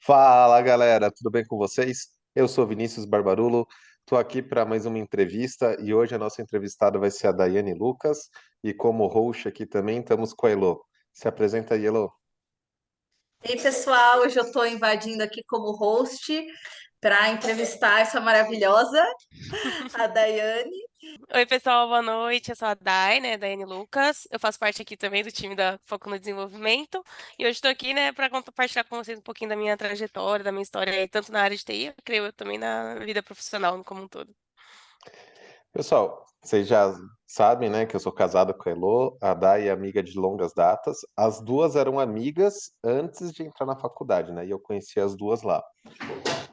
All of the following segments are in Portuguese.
Fala galera, tudo bem com vocês? Eu sou Vinícius Barbarulo, estou aqui para mais uma entrevista e hoje a nossa entrevistada vai ser a Daiane Lucas e como host aqui também estamos com a Elo. Se apresenta aí, Elo. Ei, pessoal, hoje eu estou invadindo aqui como host para entrevistar essa maravilhosa, a Daiane. Oi, pessoal, boa noite. Eu sou a Dai, né, Daiane Lucas. Eu faço parte aqui também do time da Foco no Desenvolvimento. E hoje estou aqui, né, para compartilhar com vocês um pouquinho da minha trajetória, da minha história, aí, tanto na área de TI, eu creio eu também na vida profissional como um todo. Pessoal, vocês já sabem, né, que eu sou casado com a Elo, a Dai é amiga de longas datas. As duas eram amigas antes de entrar na faculdade, né? E eu conheci as duas lá.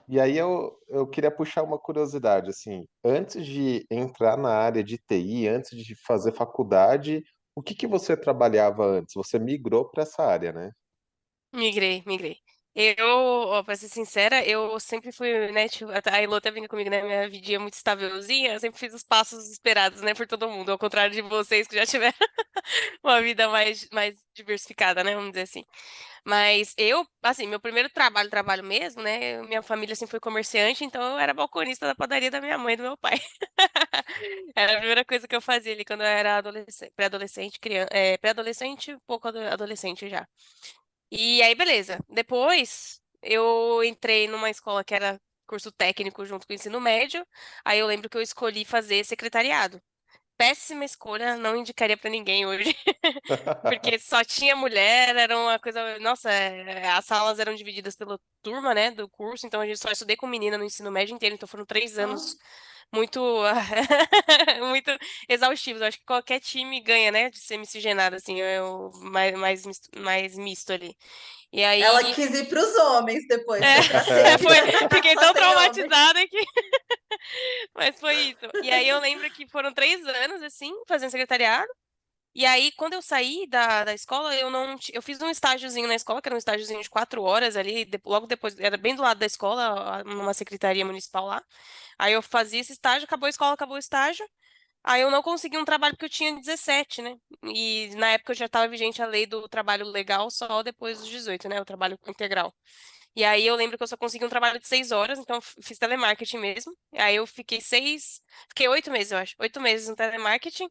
E aí eu queria puxar uma curiosidade, assim, antes de entrar na área de TI, antes de fazer faculdade, o que que você trabalhava antes? Você migrou para essa área, né? Migrei. Eu, ó, pra ser sincera, eu sempre fui, né, tipo, a Ilô até vinha comigo, né, minha vidinha muito estávelzinha, eu sempre fiz os passos esperados, né, por todo mundo, ao contrário de vocês que já tiveram uma vida mais diversificada, né, vamos dizer assim. Mas eu, assim, meu primeiro trabalho mesmo, né? Minha família assim foi comerciante, então eu era balconista da padaria da minha mãe e do meu pai. Era a primeira coisa que eu fazia ali quando eu era adolescente, pré-adolescente, criança, pré-adolescente, um pouco adolescente já. E aí, beleza. Depois eu entrei numa escola que era curso técnico junto com o ensino médio. Aí eu lembro que eu escolhi fazer secretariado. Péssima escolha, não indicaria pra ninguém hoje. Porque só tinha mulher, era uma coisa. Nossa, as salas eram divididas pela turma, né, do curso, então a gente só estudei com menina no ensino médio inteiro, então foram 3 anos muito, muito exaustivos. Eu acho que qualquer time ganha, né, de ser miscigenado, assim, é o mais misto ali. E Ela aí. quis ir para os homens depois, É, foi para semi, foi, fiquei só tão tem homem. traumatizada que. Mas foi isso. E aí eu lembro que foram 3 anos, assim, fazendo secretariado. E aí, quando eu saí da escola, eu não. Eu fiz um estágiozinho na escola, que era um estágiozinho de 4 horas ali, logo depois, era bem do lado da escola, numa secretaria municipal lá. Aí eu fazia esse estágio, acabou a escola, acabou o estágio. Aí eu não consegui um trabalho porque eu tinha 17, né? E na época já estava vigente a lei do trabalho legal só depois dos 18, né? O trabalho integral. E aí eu lembro que eu só consegui um trabalho de 6 horas, então eu fiz telemarketing mesmo. Aí eu fiquei 8 meses, eu acho, 8 meses no telemarketing.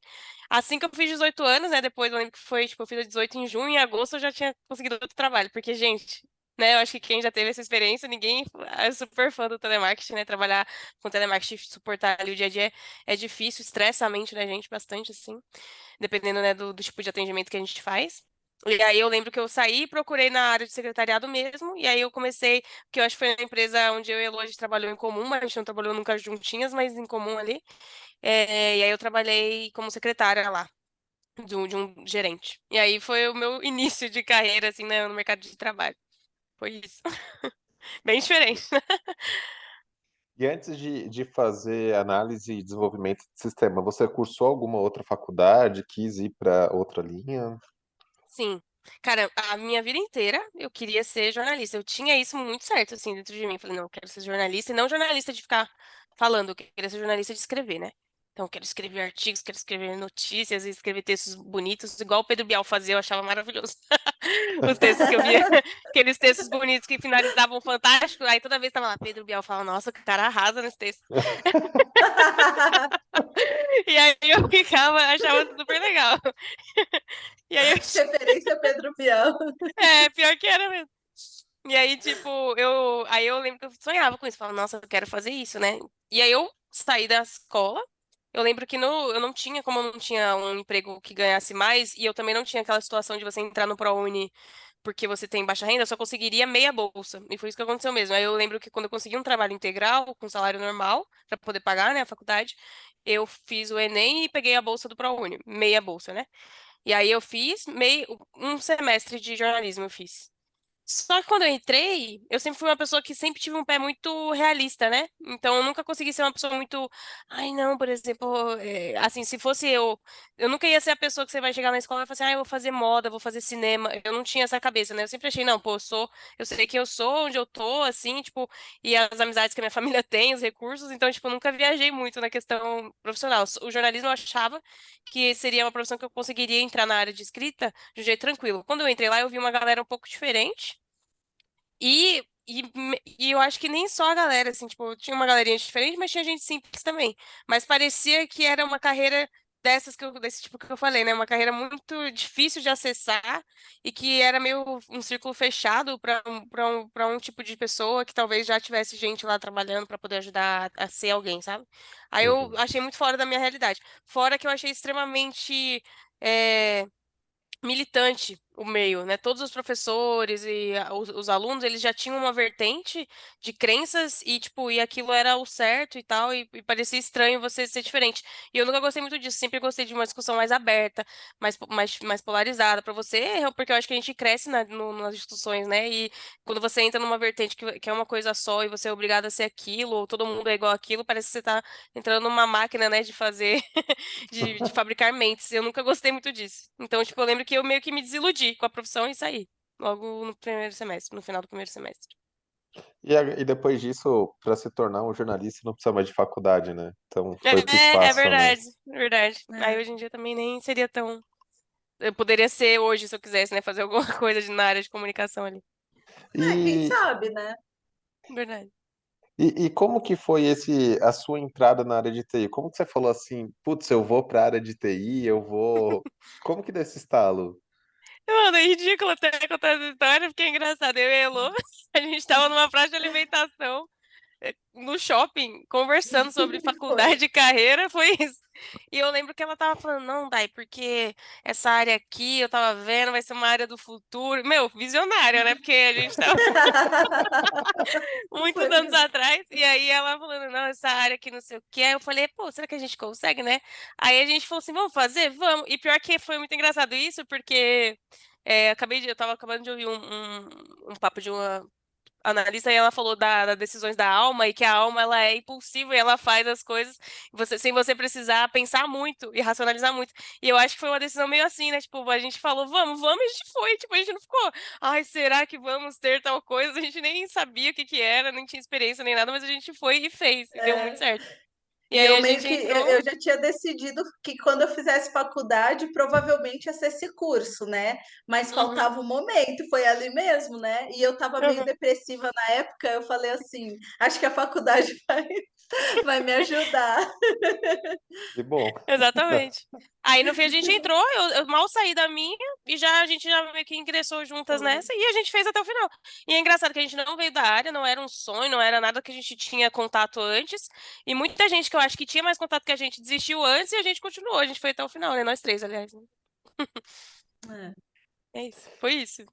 Assim que eu fiz 18 anos, né? Depois eu lembro que foi, tipo, eu fiz 18 em junho, em agosto eu já tinha conseguido outro trabalho, porque, gente, né, eu acho que quem já teve essa experiência, ninguém é super fã do telemarketing, né? Trabalhar com telemarketing, suportar ali o dia a dia é difícil, estressa a mente da gente bastante, assim, dependendo, né, do tipo de atendimento que a gente faz. E aí eu lembro que eu saí e procurei na área de secretariado mesmo, e aí eu comecei, que eu acho que foi na empresa onde eu e a Elo, a gente trabalhou em comum, mas a gente não trabalhou nunca juntinhas, mas em comum ali. E aí eu trabalhei como secretária lá, de um gerente. E aí foi o meu início de carreira, assim, né, no mercado de trabalho. Foi isso. Bem diferente. E antes de fazer análise e desenvolvimento de sistema, você cursou alguma outra faculdade, quis ir para outra linha? Sim. Cara, a minha vida inteira eu queria ser jornalista. Eu tinha isso muito certo, assim, dentro de mim. Eu falei, não, eu quero ser jornalista e não jornalista de ficar falando, eu queria ser jornalista de escrever, né? Então, eu quero escrever artigos, quero escrever notícias e escrever textos bonitos, igual o Pedro Bial fazia, eu achava maravilhoso. Os textos que eu via, aqueles textos bonitos que finalizavam fantástico, aí toda vez tava lá, Pedro Bial falava, nossa, que cara arrasa nesse texto. E aí eu ficava, achava super legal. E aí eu Referência Pedro Bial. pior que era mesmo. E aí, tipo, aí eu lembro que eu sonhava com isso, falava, nossa, eu quero fazer isso, né? E aí eu saí da escola. Eu lembro que eu não tinha, como eu não tinha um emprego que ganhasse mais, e eu também não tinha aquela situação de você entrar no ProUni porque você tem baixa renda, eu só conseguiria meia bolsa. E foi isso que aconteceu mesmo. Aí eu lembro que quando eu consegui um trabalho integral, com salário normal, para poder pagar, né, a faculdade, eu fiz o Enem e peguei a bolsa do ProUni, meia bolsa, né? E aí eu fiz um semestre de jornalismo, eu fiz. Só que quando eu entrei, eu sempre fui uma pessoa que sempre tive um pé muito realista, né? Então eu nunca consegui ser uma pessoa muito. Ai, não, por exemplo, assim, se fosse eu nunca ia ser a pessoa que você vai chegar na escola e falar assim, ah, eu vou fazer moda, vou fazer cinema. Eu não tinha essa cabeça, né? Eu sempre achei, não, pô, eu sei quem eu sou, onde eu tô, assim, tipo, e as amizades que a minha família tem, os recursos, então, tipo, eu nunca viajei muito na questão profissional. O jornalismo eu achava que seria uma profissão que eu conseguiria entrar na área de escrita de um jeito tranquilo. Quando eu entrei lá, eu vi uma galera um pouco diferente. e eu acho que nem só a galera, assim, tipo, tinha uma galerinha diferente, mas tinha gente simples também. Mas parecia que era uma carreira desse tipo que eu falei, né? Uma carreira muito difícil de acessar e que era meio um círculo fechado para um tipo de pessoa que talvez já tivesse gente lá trabalhando para poder ajudar a ser alguém, sabe? Aí eu Uhum. achei muito fora da minha realidade. Fora que eu achei extremamente. eh, militante o meio, né? Todos os professores e os alunos, eles já tinham uma vertente de crenças e, tipo, e aquilo era o certo e tal, e parecia estranho você ser diferente. E eu nunca gostei muito disso, sempre gostei de uma discussão mais aberta, mais polarizada para você, porque eu acho que a gente cresce nas discussões, né? E quando você entra numa vertente que é uma coisa só e você é obrigado a ser aquilo, ou todo mundo é igual aquilo, parece que você tá entrando numa máquina, né, de fazer de fabricar mentes. Eu nunca gostei muito disso. Então, tipo, eu lembro que eu meio que me desiludi com a profissão e saí. Logo no primeiro semestre, no final do primeiro semestre. E depois disso, para se tornar um jornalista, não precisa mais de faculdade, né? Então foi pro espaço, né? É verdade. Aí É. hoje em dia também nem seria tão. Eu poderia ser hoje, se eu quisesse, né? Fazer alguma coisa na área de comunicação ali. Quem E, sabe, né? Verdade. e como que foi a sua entrada na área de TI? Como que você falou assim, putz, eu vou para a área de TI, eu vou. Como que deu esse estalo? Mano, é ridículo até contar essa história, porque é engraçado. Eu e a Elô, a gente tava numa praça de alimentação. No shopping, conversando sobre Foi. faculdade e carreira, foi isso. E eu lembro que ela tava falando, não, Dai, porque essa área aqui, eu tava vendo, vai ser uma área do futuro. Meu, visionária, né? Porque a gente tava muitos Foi anos mesmo. atrás, e aí ela falando, não, essa área aqui não sei o que. Aí eu falei, pô, será que a gente consegue, né? Aí a gente falou assim, vamos fazer? Vamos. E pior que foi muito engraçado isso, porque eu tava acabando de ouvir um papo de uma analista e ela falou das decisões da alma e que a alma ela é impulsiva e ela faz as coisas sem você precisar pensar muito e racionalizar muito. E eu acho que foi uma decisão meio assim, né? Tipo, a gente falou, vamos, e a gente foi. Tipo, a gente não ficou, ai, será que vamos ter tal coisa? A gente nem sabia o que que era, nem tinha experiência nem nada, mas a gente foi e fez, e deu muito É. certo. E E aí eu a meio gente que entrou. eu já tinha decidido que quando eu fizesse faculdade, provavelmente ia ser esse curso, né? Mas Uhum, faltava um momento, foi ali mesmo, né? E eu estava meio uhum. depressiva na época, eu falei assim, acho que a faculdade vai me ajudar. Que bom. Exatamente. Aí no fim a gente entrou, eu mal saí da minha e já a gente já meio que ingressou juntas Foi. nessa e a gente fez até o final. E é engraçado que a gente não veio da área, não era um sonho, não era nada que a gente tinha contato antes. E muita gente que eu acho que tinha mais contato que a gente desistiu antes e a gente continuou, a gente foi até o final, né? Nós três, aliás. Né? É. É isso, foi isso.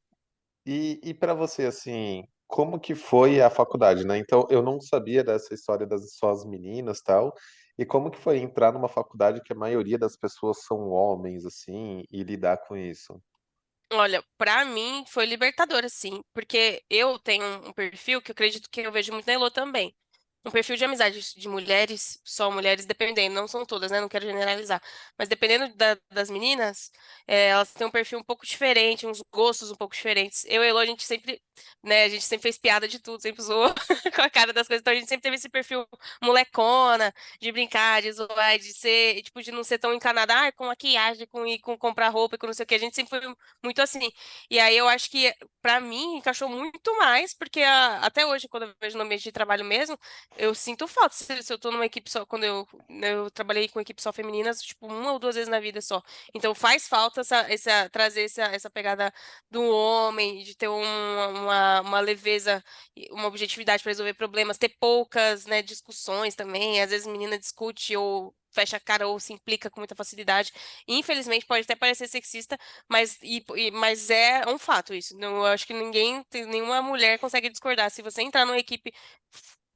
E para você, assim, como que foi a faculdade, né? Então, eu não sabia dessa história das só as meninas, tal. E como que foi entrar numa faculdade que a maioria das pessoas são homens, assim, e lidar com isso? Olha, pra mim foi libertador, assim, porque eu tenho um perfil que eu acredito que eu vejo muito na Elô também. Um perfil de amizade de mulheres, só mulheres, dependendo, não são todas, né? Não quero generalizar. Mas dependendo das meninas, elas têm um perfil um pouco diferente, uns gostos um pouco diferentes. Eu e a Elô, a gente sempre, né, a gente sempre fez piada de tudo, sempre zoou com a cara das coisas. Então a gente sempre teve esse perfil molecona, de brincar, de zoar, de ser, tipo, de não ser tão encanada, com maquiagem, com comprar roupa, e com não sei o que. A gente sempre foi muito assim. E aí eu acho que, pra mim, encaixou muito mais, porque até hoje, quando eu vejo no ambiente de trabalho mesmo, eu sinto falta. Se eu tô numa equipe só, quando eu trabalhei com equipe só femininas, tipo, uma ou duas vezes na vida só. Então faz falta trazer essa pegada do homem, de ter uma leveza, uma objetividade para resolver problemas, ter poucas, né, discussões também. Às vezes a menina discute ou fecha a cara ou se implica com muita facilidade. Infelizmente, pode até parecer sexista, mas é um fato isso. Não, eu acho que nenhuma mulher consegue discordar. Se você entrar numa equipe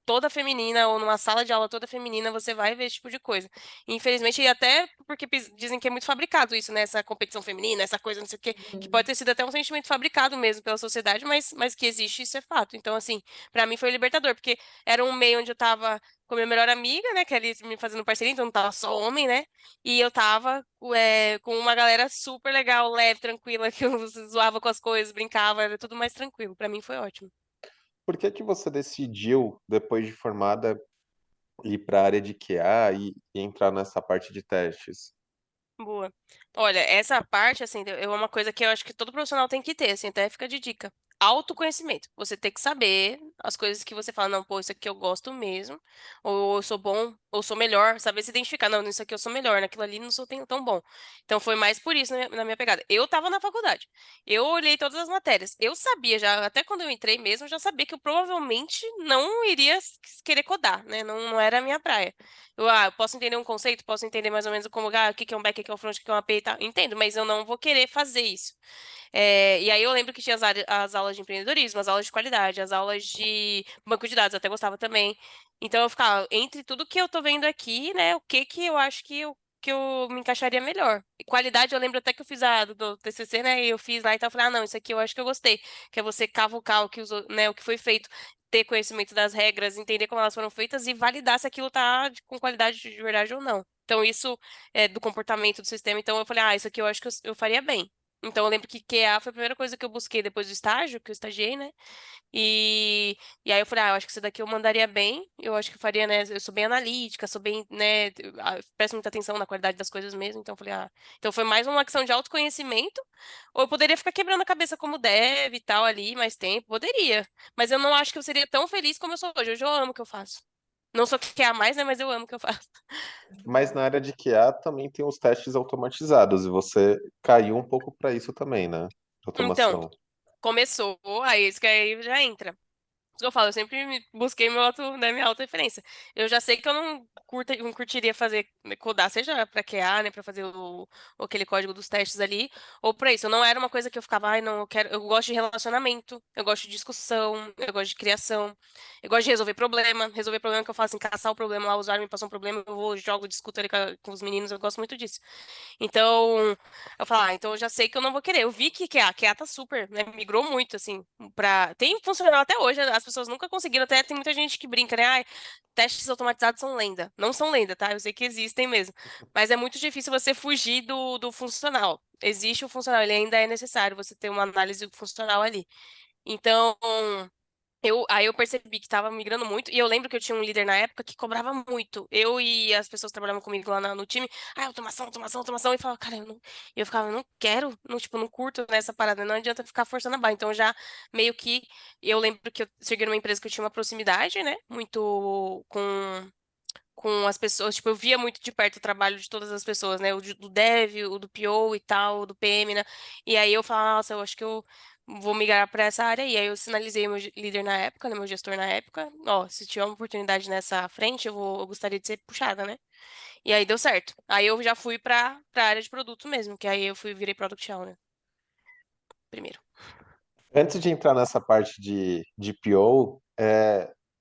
toda feminina ou numa sala de aula toda feminina, você vai ver esse tipo de coisa. Infelizmente, e até porque dizem que é muito fabricado isso, né? Essa competição feminina, essa coisa, não sei o quê, que pode ter sido até um sentimento fabricado mesmo pela sociedade, mas que existe, isso é fato. Então, assim, pra mim foi libertador, porque era um meio onde eu tava com a minha melhor amiga, né? Que ali me fazendo parceria, então não tava só homem, né? E eu tava com uma galera super legal, leve, tranquila, que eu zoava com as coisas, brincava, era tudo mais tranquilo. Pra mim foi ótimo. Por que que você decidiu, depois de formada, ir para a área de QA e entrar nessa parte de testes? Boa. Olha, essa parte, assim, é uma coisa que eu acho que todo profissional tem que ter, assim, até fica de dica. autoconhecimento. Você tem que saber as coisas que você fala, não, pô, isso aqui eu gosto mesmo, ou eu sou bom, ou sou melhor, saber se identificar, não, nisso aqui eu sou melhor, naquilo ali não sou tão bom. Então foi mais por isso na minha pegada. Eu tava na faculdade, eu olhei todas as matérias, eu sabia já, até quando eu entrei mesmo, eu já sabia que eu provavelmente não iria querer codar, né? Não era a minha praia. Eu posso entender um conceito, posso entender mais ou menos como, o que que é um back, o que é um front, o que é uma API e tal, entendo, mas eu não vou querer fazer isso. E aí eu lembro que tinha as aulas de empreendedorismo, as aulas de qualidade, as aulas de banco de dados, eu até gostava também. Então eu ficava, entre tudo que eu tô vendo aqui, né, o que que eu acho que eu me encaixaria melhor. E qualidade, eu lembro até que eu fiz a do TCC, né, e eu fiz lá e tal, eu falei, não, isso aqui eu acho que eu gostei, que é você cavucar o que usou, né, o que foi feito, ter conhecimento das regras, entender como elas foram feitas e validar se aquilo tá com qualidade de verdade ou não. Então, isso é do comportamento do sistema. Então, eu falei, isso aqui eu acho que eu faria bem. Então, eu lembro que QA foi a primeira coisa que eu busquei depois do estágio, que eu estagiei, né? E, e aí eu falei, eu acho que isso daqui eu mandaria bem, eu acho que eu faria, né? Eu sou bem analítica, sou bem, né? Presto muita atenção na qualidade das coisas mesmo. Então, eu falei, então foi mais uma questão de autoconhecimento, ou eu poderia ficar quebrando a cabeça como dev e tal ali mais tempo, poderia. Mas eu não acho que eu seria tão feliz como eu sou hoje. Hoje eu amo o que eu faço. Não sou QA mais, né? Mas eu amo o que eu faço. Mas na área de QA também tem os testes automatizados, e você caiu um pouco para isso também, né? Então, Automação. começou, aí isso que aí já entra. Isso que eu falo, eu sempre busquei minha auto-referência. Eu já sei que eu não curtiria fazer, codar, seja pra QA, né, pra fazer aquele código dos testes ali, ou pra isso. Não era uma coisa que eu ficava, ai, não, eu gosto de relacionamento, eu gosto de discussão, eu gosto de criação, eu gosto de resolver problema que eu faço assim, caçar o problema lá, o usuário me passou um problema, eu vou, jogo, discuto ali com os meninos, eu gosto muito disso. Então, eu falo, então eu já sei que eu não vou querer. Eu vi que a QA tá super, né? Migrou muito, assim, Tem funcional até hoje, as pessoas nunca conseguiram, até tem muita gente que brinca, né? Ai, testes automatizados são lenda. Não são lenda, tá? Eu sei que existem mesmo. Mas é muito difícil você fugir do funcional. Existe o funcional, ele ainda é necessário você ter uma análise funcional ali. Então, aí eu percebi que estava migrando muito, e eu lembro que eu tinha um líder na época que cobrava muito. Eu e as pessoas que trabalhavam comigo lá no time, automação, automação, automação, e falava, cara, eu ficava, eu não quero, não, tipo, não curto nessa parada, não adianta ficar forçando a barra. Então já meio que, eu lembro que eu cheguei numa empresa que eu tinha uma proximidade, né, muito com as pessoas, tipo, eu via muito de perto o trabalho de todas as pessoas, né? Do dev, o do PO e tal, o do PM, né? E aí eu falava, nossa, eu acho que eu vou migrar para essa área. E aí eu sinalizei o meu líder na época, né? Meu gestor na época, ó, se tiver uma oportunidade nessa frente, eu gostaria de ser puxada, né? E aí deu certo. Aí eu já fui para área de produto mesmo, que aí virei Product Owner primeiro. Antes de entrar nessa parte de PO,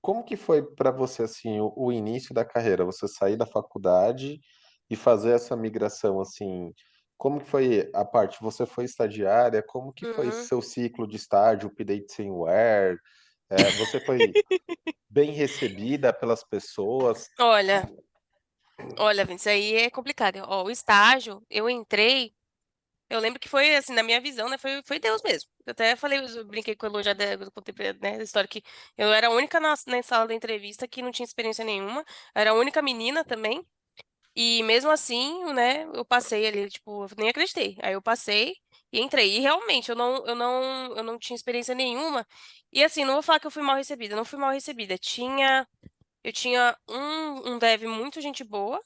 como que foi para você assim o início da carreira? Você sair da faculdade e fazer essa migração assim? Como que foi a parte? Você foi estagiária? Como que foi Uhum. seu ciclo de estágio, update firmware? Você foi bem recebida pelas pessoas? Olha, olha, Vinci, isso aí é complicado. Ó, o estágio, eu entrei. Eu lembro que foi, assim, na minha visão, né? Foi Deus mesmo. Eu até falei, eu brinquei com a Elu já, eu contei né, da história que eu era a única na sala da entrevista que não tinha experiência nenhuma. Eu era a única menina também. E mesmo assim, né, eu passei ali, tipo, eu nem acreditei. Aí eu passei e entrei. E realmente, eu não tinha experiência nenhuma. E assim, não vou falar que eu fui mal recebida, não fui mal recebida. Eu tinha um dev muito gente boa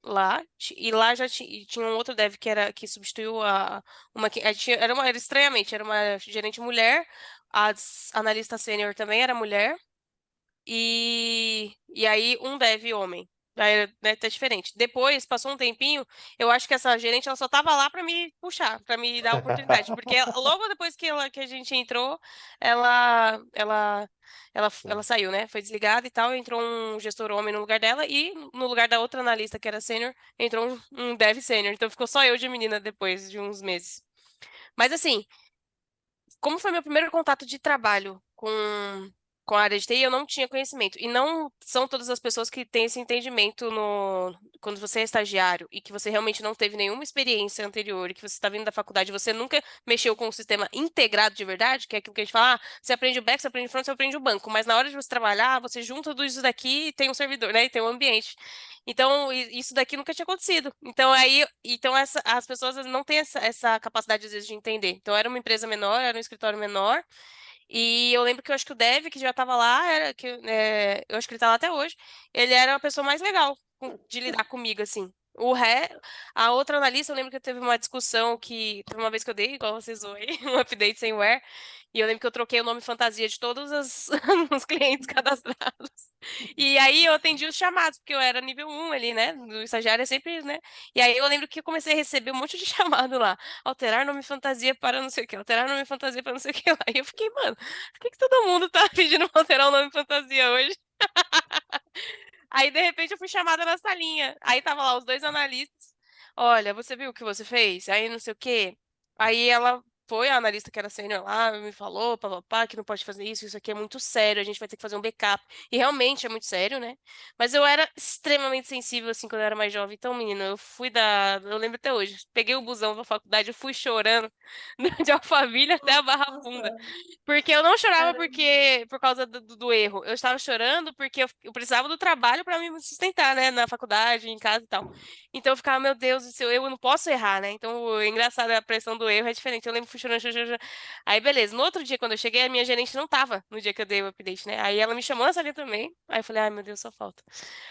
lá, e lá e tinha um outro dev que substituiu uma que era estranhamente, era uma gerente mulher, a analista sênior também era mulher, e aí um dev homem. Aí, né, tá diferente. Depois, passou um tempinho, eu acho que essa gerente ela só tava lá pra me puxar, pra me dar oportunidade, porque logo depois que a gente entrou, ela saiu, né? Foi desligada e tal, entrou um gestor homem no lugar dela e no lugar da outra analista que era sênior, entrou um dev sênior. Então ficou só eu de menina depois de uns meses. Mas assim, como foi meu primeiro contato de trabalho com a área de TI, eu não tinha conhecimento. E não são todas as pessoas que têm esse entendimento quando você é estagiário e que você realmente não teve nenhuma experiência anterior e que você está vindo da faculdade, você nunca mexeu com um sistema integrado de verdade, que é aquilo que a gente fala, você aprende o back, você aprende o front, você aprende o banco. Mas na hora de você trabalhar, você junta tudo isso daqui e tem um servidor, né? E tem um ambiente. Então, isso daqui nunca tinha acontecido. Então as pessoas não têm essa capacidade, às vezes, de entender. Então, era uma empresa menor, era um escritório menor, E eu lembro que eu acho que o Dev, que já tava lá, eu acho que ele tá lá até hoje, ele era a pessoa mais legal de lidar comigo, assim. A outra analista, eu lembro que teve uma discussão que teve uma vez que eu dei, igual vocês zoam aí, um update sem wear, e eu lembro que eu troquei o nome fantasia de todos os clientes cadastrados. E aí eu atendi os chamados, porque eu era nível 1 ali, né? Do estagiário é sempre, né? E aí eu lembro que eu comecei a receber um monte de chamado lá. Alterar nome fantasia para não sei o que, alterar nome fantasia para não sei o que lá. E eu fiquei, mano, por que que todo mundo tá pedindo pra alterar o nome fantasia hoje? Aí, de repente, eu fui chamada na salinha. Aí tava lá os dois analistas. Olha, você viu o que você fez? Aí não sei o quê. Aí ela foi, a analista que era sênior lá, me falou, papapá, que não pode fazer isso, isso aqui é muito sério, a gente vai ter que fazer um backup. E realmente é muito sério, né? Mas eu era extremamente sensível, assim, quando eu era mais jovem. Então, menino, eu lembro até hoje, peguei o busão pra faculdade, eu fui chorando de Alphaville até a Barra Funda. Nossa, Porque eu não chorava caramba. por causa do erro. Eu estava chorando porque eu precisava do trabalho para me sustentar, né? Na faculdade, em casa e tal. Então eu ficava, meu Deus, se eu não posso errar, né? Então, o engraçado, a pressão do erro é diferente. Eu lembro que fui chorando, chorando, chorando. Aí, beleza. No outro dia, quando eu cheguei, a minha gerente não tava no dia que eu dei o update, né? Aí ela me chamou nessa linha também. Aí eu falei, ai, meu Deus, só falta.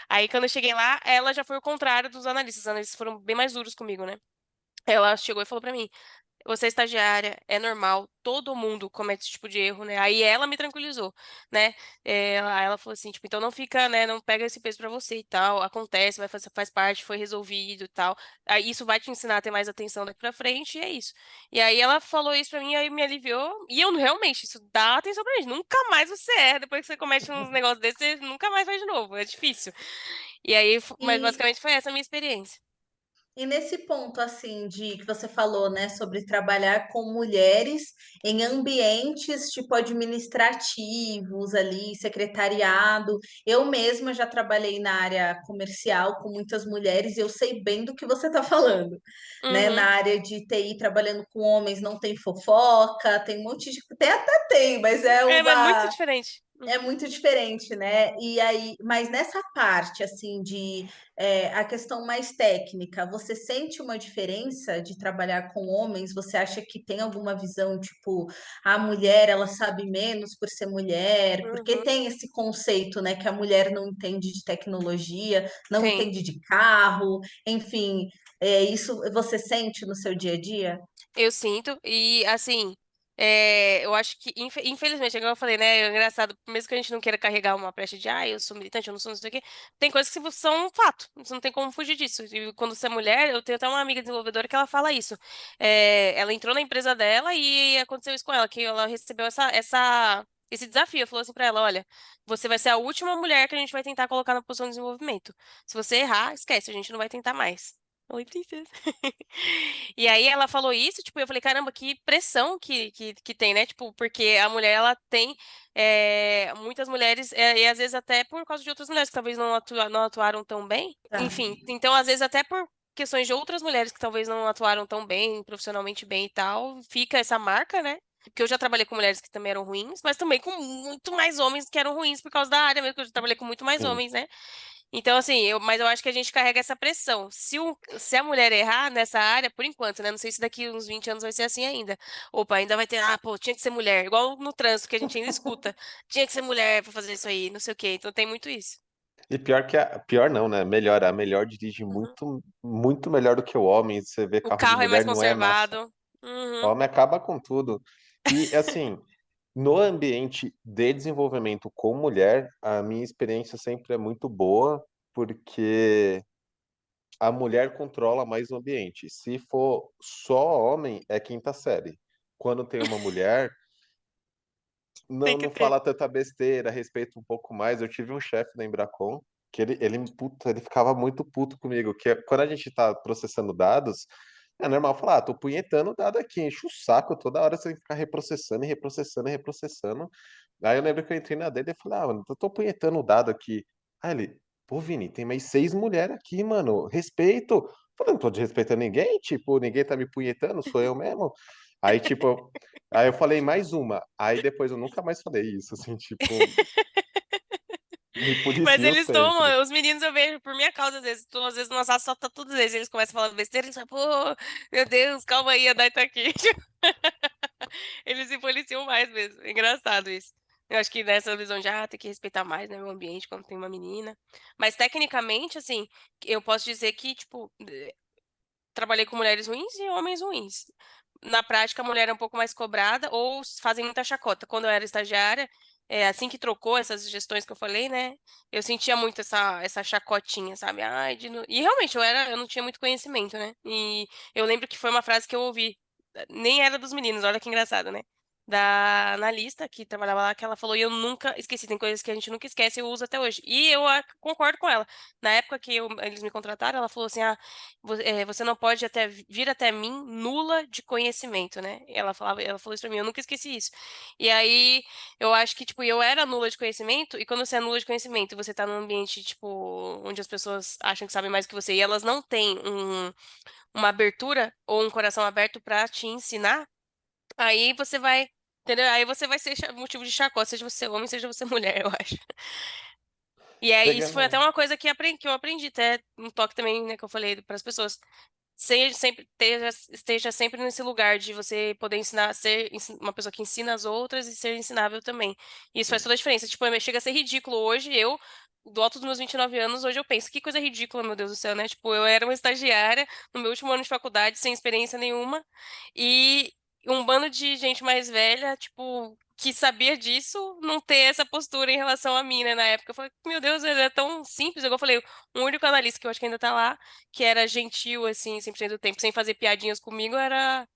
Aí, quando eu cheguei lá, ela já foi o contrário dos analistas. Os analistas foram bem mais duros comigo, né? Ela chegou e falou pra mim: você é estagiária, é normal, todo mundo comete esse tipo de erro, né? Aí ela me tranquilizou, né? Ela falou assim, tipo, então não fica, né? Não pega esse peso pra você e tal. Acontece, faz parte, foi resolvido e tal. Aí isso vai te ensinar a ter mais atenção daqui pra frente, e é isso. E aí ela falou isso pra mim, aí me aliviou. E eu realmente, isso dá atenção pra gente. Nunca mais você erra. Depois que você comete uns negócios desses, você nunca mais faz de novo. É difícil. E aí, mas E basicamente foi essa a minha experiência. E nesse ponto, assim, de que você falou, né, sobre trabalhar com mulheres em ambientes tipo administrativos ali, secretariado. Eu mesma já trabalhei na área comercial com muitas mulheres e eu sei bem do que você está falando, né? Na Uhum. área de TI, trabalhando com homens, não tem fofoca, tem um monte de. Até tem, mas é É muito uma diferente. é muito diferente, né? E aí, mas nessa parte, assim, de a questão mais técnica, você sente uma diferença de trabalhar com homens? Você acha que tem alguma visão, tipo, a mulher, ela sabe menos por ser mulher? Porque Uhum. tem esse conceito, né, que a mulher não entende de tecnologia, não Tem. entende de carro, enfim, isso você sente no seu dia a dia? Eu sinto, e assim, eu acho que, infelizmente, igual eu falei, né? É engraçado, mesmo que a gente não queira carregar uma pecha de, eu sou militante, eu não sou não sei o quê, tem coisas que são um fato, você não tem como fugir disso. E quando você é mulher, eu tenho até uma amiga desenvolvedora que ela fala isso. Ela entrou na empresa dela e aconteceu isso com ela, que ela recebeu esse desafio. Falou assim pra ela: olha, você vai ser a última mulher que a gente vai tentar colocar na posição de desenvolvimento. Se você errar, esquece, a gente não vai tentar mais. Oi, princesa. E aí ela falou isso, tipo, eu falei, caramba, que pressão que tem, né? Tipo, porque a mulher, ela tem muitas mulheres, e às vezes até por causa de outras mulheres que talvez não atuaram tão bem. Tá. Enfim, então às vezes até por questões de outras mulheres que talvez não atuaram tão bem, profissionalmente bem e tal, fica essa marca, né? Porque eu já trabalhei com mulheres que também eram ruins, mas também com muito mais homens que eram ruins por causa da área mesmo, que eu já trabalhei com muito mais Sim. homens, né? Então, assim, mas eu acho que a gente carrega essa pressão. Se a mulher errar nessa área, por enquanto, né? Não sei se daqui uns 20 anos vai ser assim ainda. Opa, ainda vai ter, pô, tinha que ser mulher. Igual no trânsito, que a gente ainda escuta. Tinha que ser mulher pra fazer isso aí, não sei o quê. Então tem muito isso. E pior que pior não, né? Melhor, a melhor dirige Uhum. muito, muito melhor do que o homem. Você vê O carro de carro é mais mulher, não é massa. conservado. O Uhum. homem acaba com tudo. E assim, no ambiente de desenvolvimento com mulher, a minha experiência sempre é muito boa, porque a mulher controla mais o ambiente. Se for só homem, é quinta série. Quando tem uma mulher, Tem não, que não ter. fala tanta besteira, respeita um pouco mais. Eu tive um chefe da Embracon que puta, ele ficava muito puto comigo, que quando a gente tá processando dados, é normal falar, tô punhetando o dado aqui, enche o saco, toda hora você tem que ficar reprocessando e reprocessando e reprocessando. Aí eu lembro que eu entrei na dele e falei, mano, eu tô punhetando o dado aqui. Aí ele, pô, Vini, tem mais 6 mulheres aqui, mano, respeito. Eu falei, não tô desrespeitando ninguém, tipo, ninguém tá me punhetando, sou eu mesmo. Aí, tipo, aí eu falei mais uma. Aí depois eu nunca mais falei isso, assim, tipo, me Mas policiam eles sempre. tomam, os meninos eu vejo por minha causa, às vezes no assalto só tá todos eles começam a falar besteira, eles falam, pô, meu Deus, calma aí, a Dai tá aqui. Eles se policiam mais mesmo. É engraçado isso. Eu acho que nessa visão de, tem que respeitar mais, né, o ambiente quando tem uma menina. Mas tecnicamente, assim, eu posso dizer que, tipo, trabalhei com mulheres ruins e homens ruins. Na prática, a mulher é um pouco mais cobrada ou fazem muita chacota. Quando eu era estagiária, assim que trocou essas gestões que eu falei, né? Eu sentia muito essa chacotinha, sabe? Ai, e realmente eu não tinha muito conhecimento, né? E eu lembro que foi uma frase que eu ouvi, nem era dos meninos, olha que engraçado, né? Da analista que trabalhava lá, que ela falou, e eu nunca esqueci, tem coisas que a gente nunca esquece, eu uso até hoje. E eu concordo com ela. Na época que eles me contrataram, ela falou assim: você não pode vir até mim nula de conhecimento, né? Ela falou isso pra mim, eu nunca esqueci isso. E aí, eu acho que, tipo, eu era nula de conhecimento, e quando você é nula de conhecimento e você tá num ambiente, tipo, onde as pessoas acham que sabem mais que você, e elas não têm uma abertura ou um coração aberto pra te ensinar, aí você vai, entendeu? Aí você vai ser motivo de chacota, seja você homem, seja você mulher, eu acho. E aí, isso foi até Pegando. uma coisa que eu aprendi, até um toque também, né, que eu falei para as pessoas. Esteja sempre nesse lugar de você poder ensinar, ser uma pessoa que ensina as outras e ser ensinável também. E isso faz Sim. toda a diferença. Tipo, chega a ser ridículo hoje, do alto dos meus 29 anos, hoje eu penso, que coisa ridícula, meu Deus do céu, né? Tipo, eu era uma estagiária no meu último ano de faculdade, sem experiência nenhuma, e um bando de gente mais velha, tipo, que sabia disso, não ter essa postura em relação a mim, né? Na época, eu falei, meu Deus, é tão simples. Igual eu falei, um único analista que eu acho que ainda tá lá, que era gentil, assim, 100% do tempo, sem fazer piadinhas comigo, era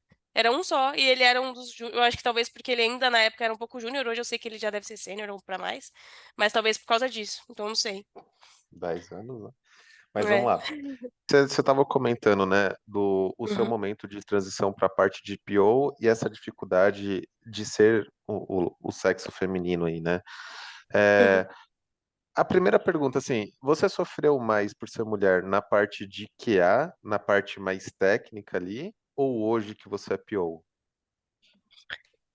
um só. E ele era um dos. Eu acho que talvez porque ele ainda na época era um pouco júnior, hoje eu sei que ele já deve ser sênior ou pra mais. Mas talvez por causa disso. Então eu não sei. 10 anos, né? Mas vamos É. lá. Você estava comentando, né, do o seu Uhum. momento de transição para a parte de PO e essa dificuldade de ser o sexo feminino aí, né? Uhum. É, a primeira pergunta, assim, você sofreu mais por ser mulher na parte de QA, na parte mais técnica ali, ou hoje que você é PO?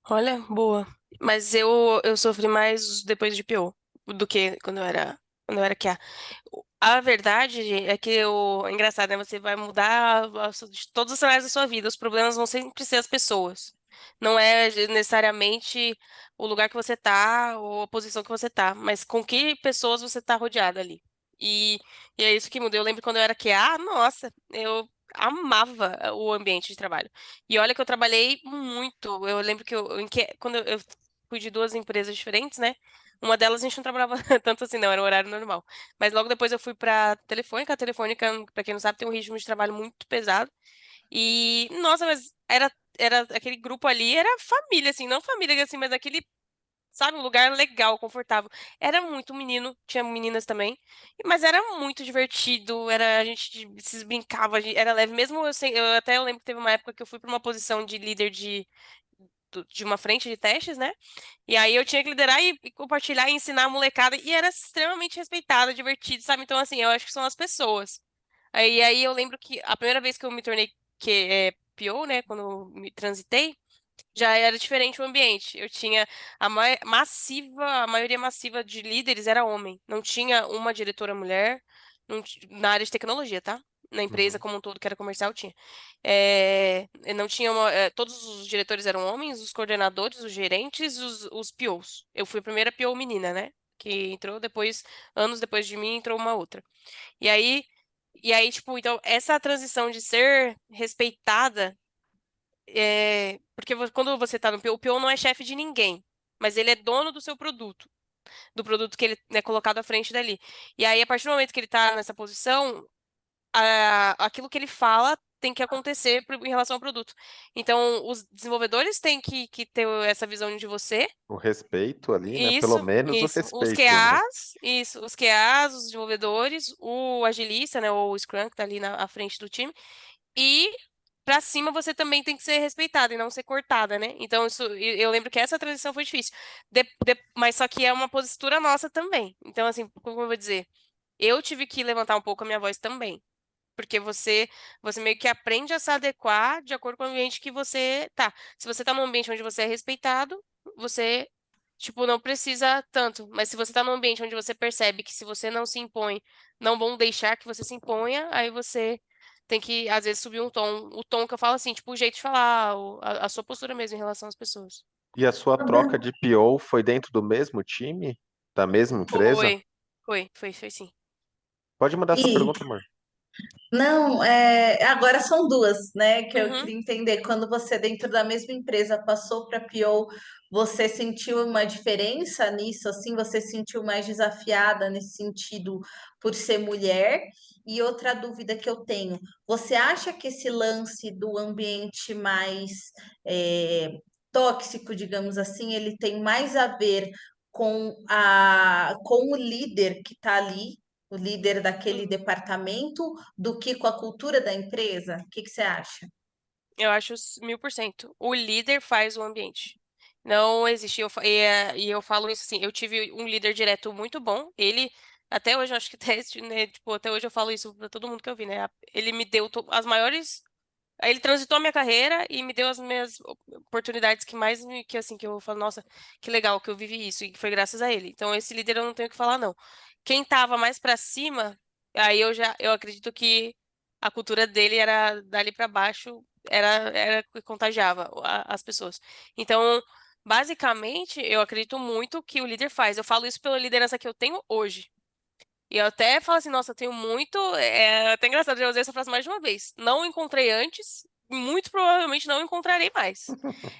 Olha, boa. Mas eu sofri mais depois de PO do que quando eu era QA. A verdade é que é engraçado, né? Você vai mudar de todos os cenários da sua vida. Os problemas vão sempre ser as pessoas. Não é necessariamente o lugar que você tá ou a posição que você tá, mas com que pessoas você tá rodeado ali. E, e é isso que muda. Eu lembro quando eu era QA, nossa, eu amava o ambiente de trabalho. E olha que eu trabalhei muito. Eu lembro que quando eu fui de duas empresas diferentes, né? Uma delas a gente não trabalhava tanto assim, não, era o horário normal. Mas logo depois eu fui pra Telefônica. A Telefônica, pra quem não sabe, tem um ritmo de trabalho muito pesado. E, nossa, mas era aquele grupo ali, era família, assim, não família, assim, mas aquele, sabe, um lugar legal, confortável. Era muito menino, tinha meninas também, mas era muito divertido, a gente se brincava, era leve. Mesmo eu lembro que teve uma época que eu fui pra uma posição de líder de uma frente de testes, né? E aí eu tinha que liderar e compartilhar e ensinar a molecada. E era extremamente respeitada, divertido, sabe? Então, assim, eu acho que são as pessoas. Aí eu lembro que a primeira vez que eu me tornei PO, né? Quando eu me transitei, já era diferente o ambiente. Eu tinha a maioria massiva de líderes era homem. Não tinha uma diretora mulher na área de tecnologia, tá? Na empresa Uhum. como um todo, que era comercial, tinha. Não tinha todos os diretores eram homens, os coordenadores, os gerentes, os POs. Eu fui a primeira PO menina, né? Que entrou depois, anos depois de mim, entrou uma outra. E aí, tipo, então, essa transição de ser respeitada porque quando você tá no PO, o PO não é chefe de ninguém, mas ele é dono do seu produto, do produto que ele é colocado à frente dali. E aí, a partir do momento que ele tá nessa posição, aquilo que ele fala tem que acontecer em relação ao produto. Então, os desenvolvedores têm que ter essa visão de você. O respeito ali, né? Pelo Isso, menos o isso. Os respeito, né? QAs, isso. Os QAs, os desenvolvedores, o agilista, né, ou o Scrum, que tá ali à frente do time. E pra cima você também tem que ser respeitada e não ser cortada, né? Então, eu lembro que essa transição foi difícil. Mas só que é uma postura nossa também. Então, assim, como eu vou dizer? Eu tive que levantar um pouco a minha voz também. Porque você meio que aprende a se adequar de acordo com o ambiente que você tá. Se você tá num ambiente onde você é respeitado, você, tipo, não precisa tanto. Mas se você tá num ambiente onde você percebe que se você não se impõe, não vão deixar que você se imponha, aí você tem que, às vezes, subir um tom. O tom que eu falo assim, tipo, o jeito de falar, a sua postura mesmo em relação às pessoas. E a sua troca de PO foi dentro do mesmo time? Da mesma empresa? Foi, foi sim. Pode mudar essa E pergunta, amor. não, agora são duas, né, que eu Uhum. queria entender. Quando você, dentro da mesma empresa, passou para PO, você sentiu uma diferença nisso? Assim, você se sentiu mais desafiada nesse sentido por ser mulher? E outra dúvida que eu tenho, você acha que esse lance do ambiente mais é, tóxico, digamos assim, ele tem mais a ver com o líder que está ali? O líder daquele Uhum. departamento do que com a cultura da empresa? O que que você acha? Eu acho 1000%. O líder faz o ambiente. Não existe. E eu falo isso assim. Eu tive um líder direto muito bom. Ele, até hoje, eu acho que até, né, tipo, até hoje eu falo isso pra todo mundo que eu vi, né? Ele me deu as maiores. Ele transitou a minha carreira e me deu as minhas oportunidades que mais que assim, que eu falo, nossa, que legal que eu vivi isso, e foi graças a ele. Então, esse líder eu não tenho o que falar, não. Quem tava mais pra cima, aí eu acredito que a cultura dele era dali pra baixo, era que contagiava as pessoas. Então, basicamente, eu acredito muito que o líder faz. Eu falo isso pela liderança que eu tenho hoje. E eu até falo assim, nossa, eu tenho muito. É até engraçado, já usei essa frase mais de uma vez. Não encontrei antes, muito provavelmente não encontrarei mais.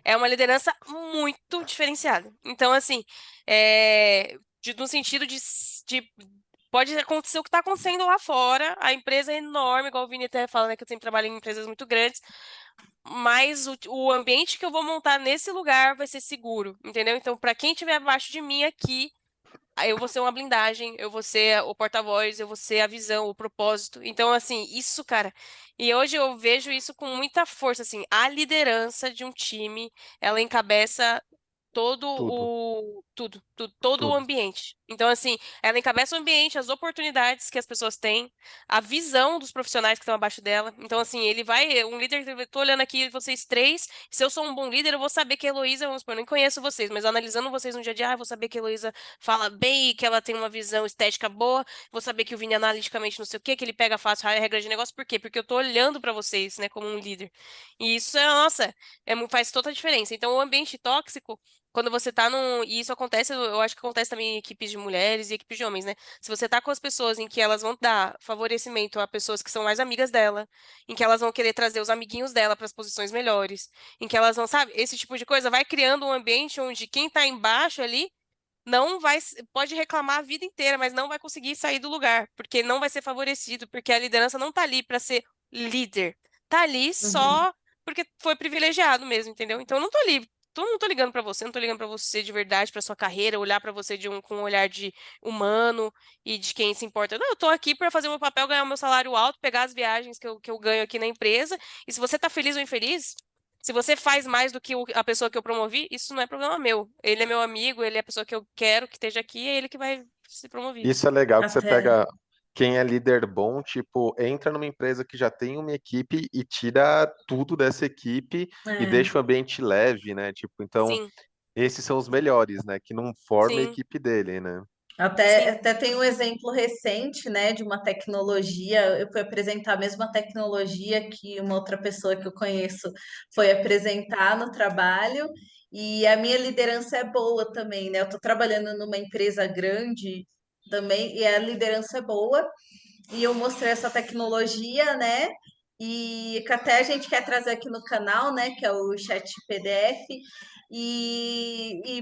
É uma liderança muito diferenciada. Então, assim, no sentido de. Pode acontecer o que está acontecendo lá fora. A empresa é enorme, igual o Vini até fala, né? Que eu sempre trabalho em empresas muito grandes. Mas o ambiente que eu vou montar nesse lugar vai ser seguro, entendeu? Então, para quem estiver abaixo de mim aqui, aí eu vou ser uma blindagem, eu vou ser o porta-voz, eu vou ser a visão, o propósito. Então, assim, isso, cara. E hoje eu vejo isso com muita força, assim. A liderança de um time, ela encabeça Tudo, todo o tudo. ambiente. Então, assim, ela encabeça o ambiente, as oportunidades que as pessoas têm, a visão dos profissionais que estão abaixo dela. Então, assim, um líder, eu tô olhando aqui vocês três, se eu sou um bom líder, eu vou saber que a Heloísa, vamos supor, eu nem conheço vocês, mas analisando vocês no dia a dia, eu vou saber que a Heloísa fala bem e que ela tem uma visão estética boa, vou saber que o Vini analiticamente não sei o quê, que ele pega fácil a regra de negócio, por quê? Porque eu tô olhando pra vocês, né, como um líder. E isso nossa, faz toda a diferença. Então, o ambiente tóxico, quando você tá num. E isso acontece, eu acho que acontece também em equipes de mulheres e equipes de homens, né? Se você tá com as pessoas em que elas vão dar favorecimento a pessoas que são mais amigas dela, em que elas vão querer trazer os amiguinhos dela para as posições melhores, em que elas vão, sabe, esse tipo de coisa vai criando um ambiente onde quem tá embaixo ali não vai, pode reclamar a vida inteira, mas não vai conseguir sair do lugar, porque não vai ser favorecido, porque a liderança não tá ali para ser líder. Tá ali Uhum. só porque foi privilegiado mesmo, entendeu? Então eu não tô ali, não tô ligando pra você, não tô ligando pra você de verdade, pra sua carreira, olhar pra você com um olhar de humano e de quem se importa. Não, eu tô aqui pra fazer o meu papel, ganhar o meu salário alto, pegar as viagens que eu ganho aqui na empresa, e se você tá feliz ou infeliz, se você faz mais do que a pessoa que eu promovi, isso não é problema meu. Ele é meu amigo, ele é a pessoa que eu quero que esteja aqui, é ele que vai ser promovido. Isso é legal que você Até. pega quem é líder bom, tipo, entra numa empresa que já tem uma equipe e tira tudo dessa equipe e É. deixa o ambiente leve, né? Tipo, então, Sim, esses são os melhores, né? Que não forma a sim, equipe dele, né? Até, sim. até tem um exemplo recente, né, de uma tecnologia. Eu fui apresentar a mesma tecnologia que uma outra pessoa que eu conheço foi apresentar no trabalho, e a minha liderança é boa também, né? Eu estou trabalhando numa empresa grande também, e a liderança é boa, e eu mostrei essa tecnologia, né? E que até a gente quer trazer aqui no canal, né? Que é o chat PDF.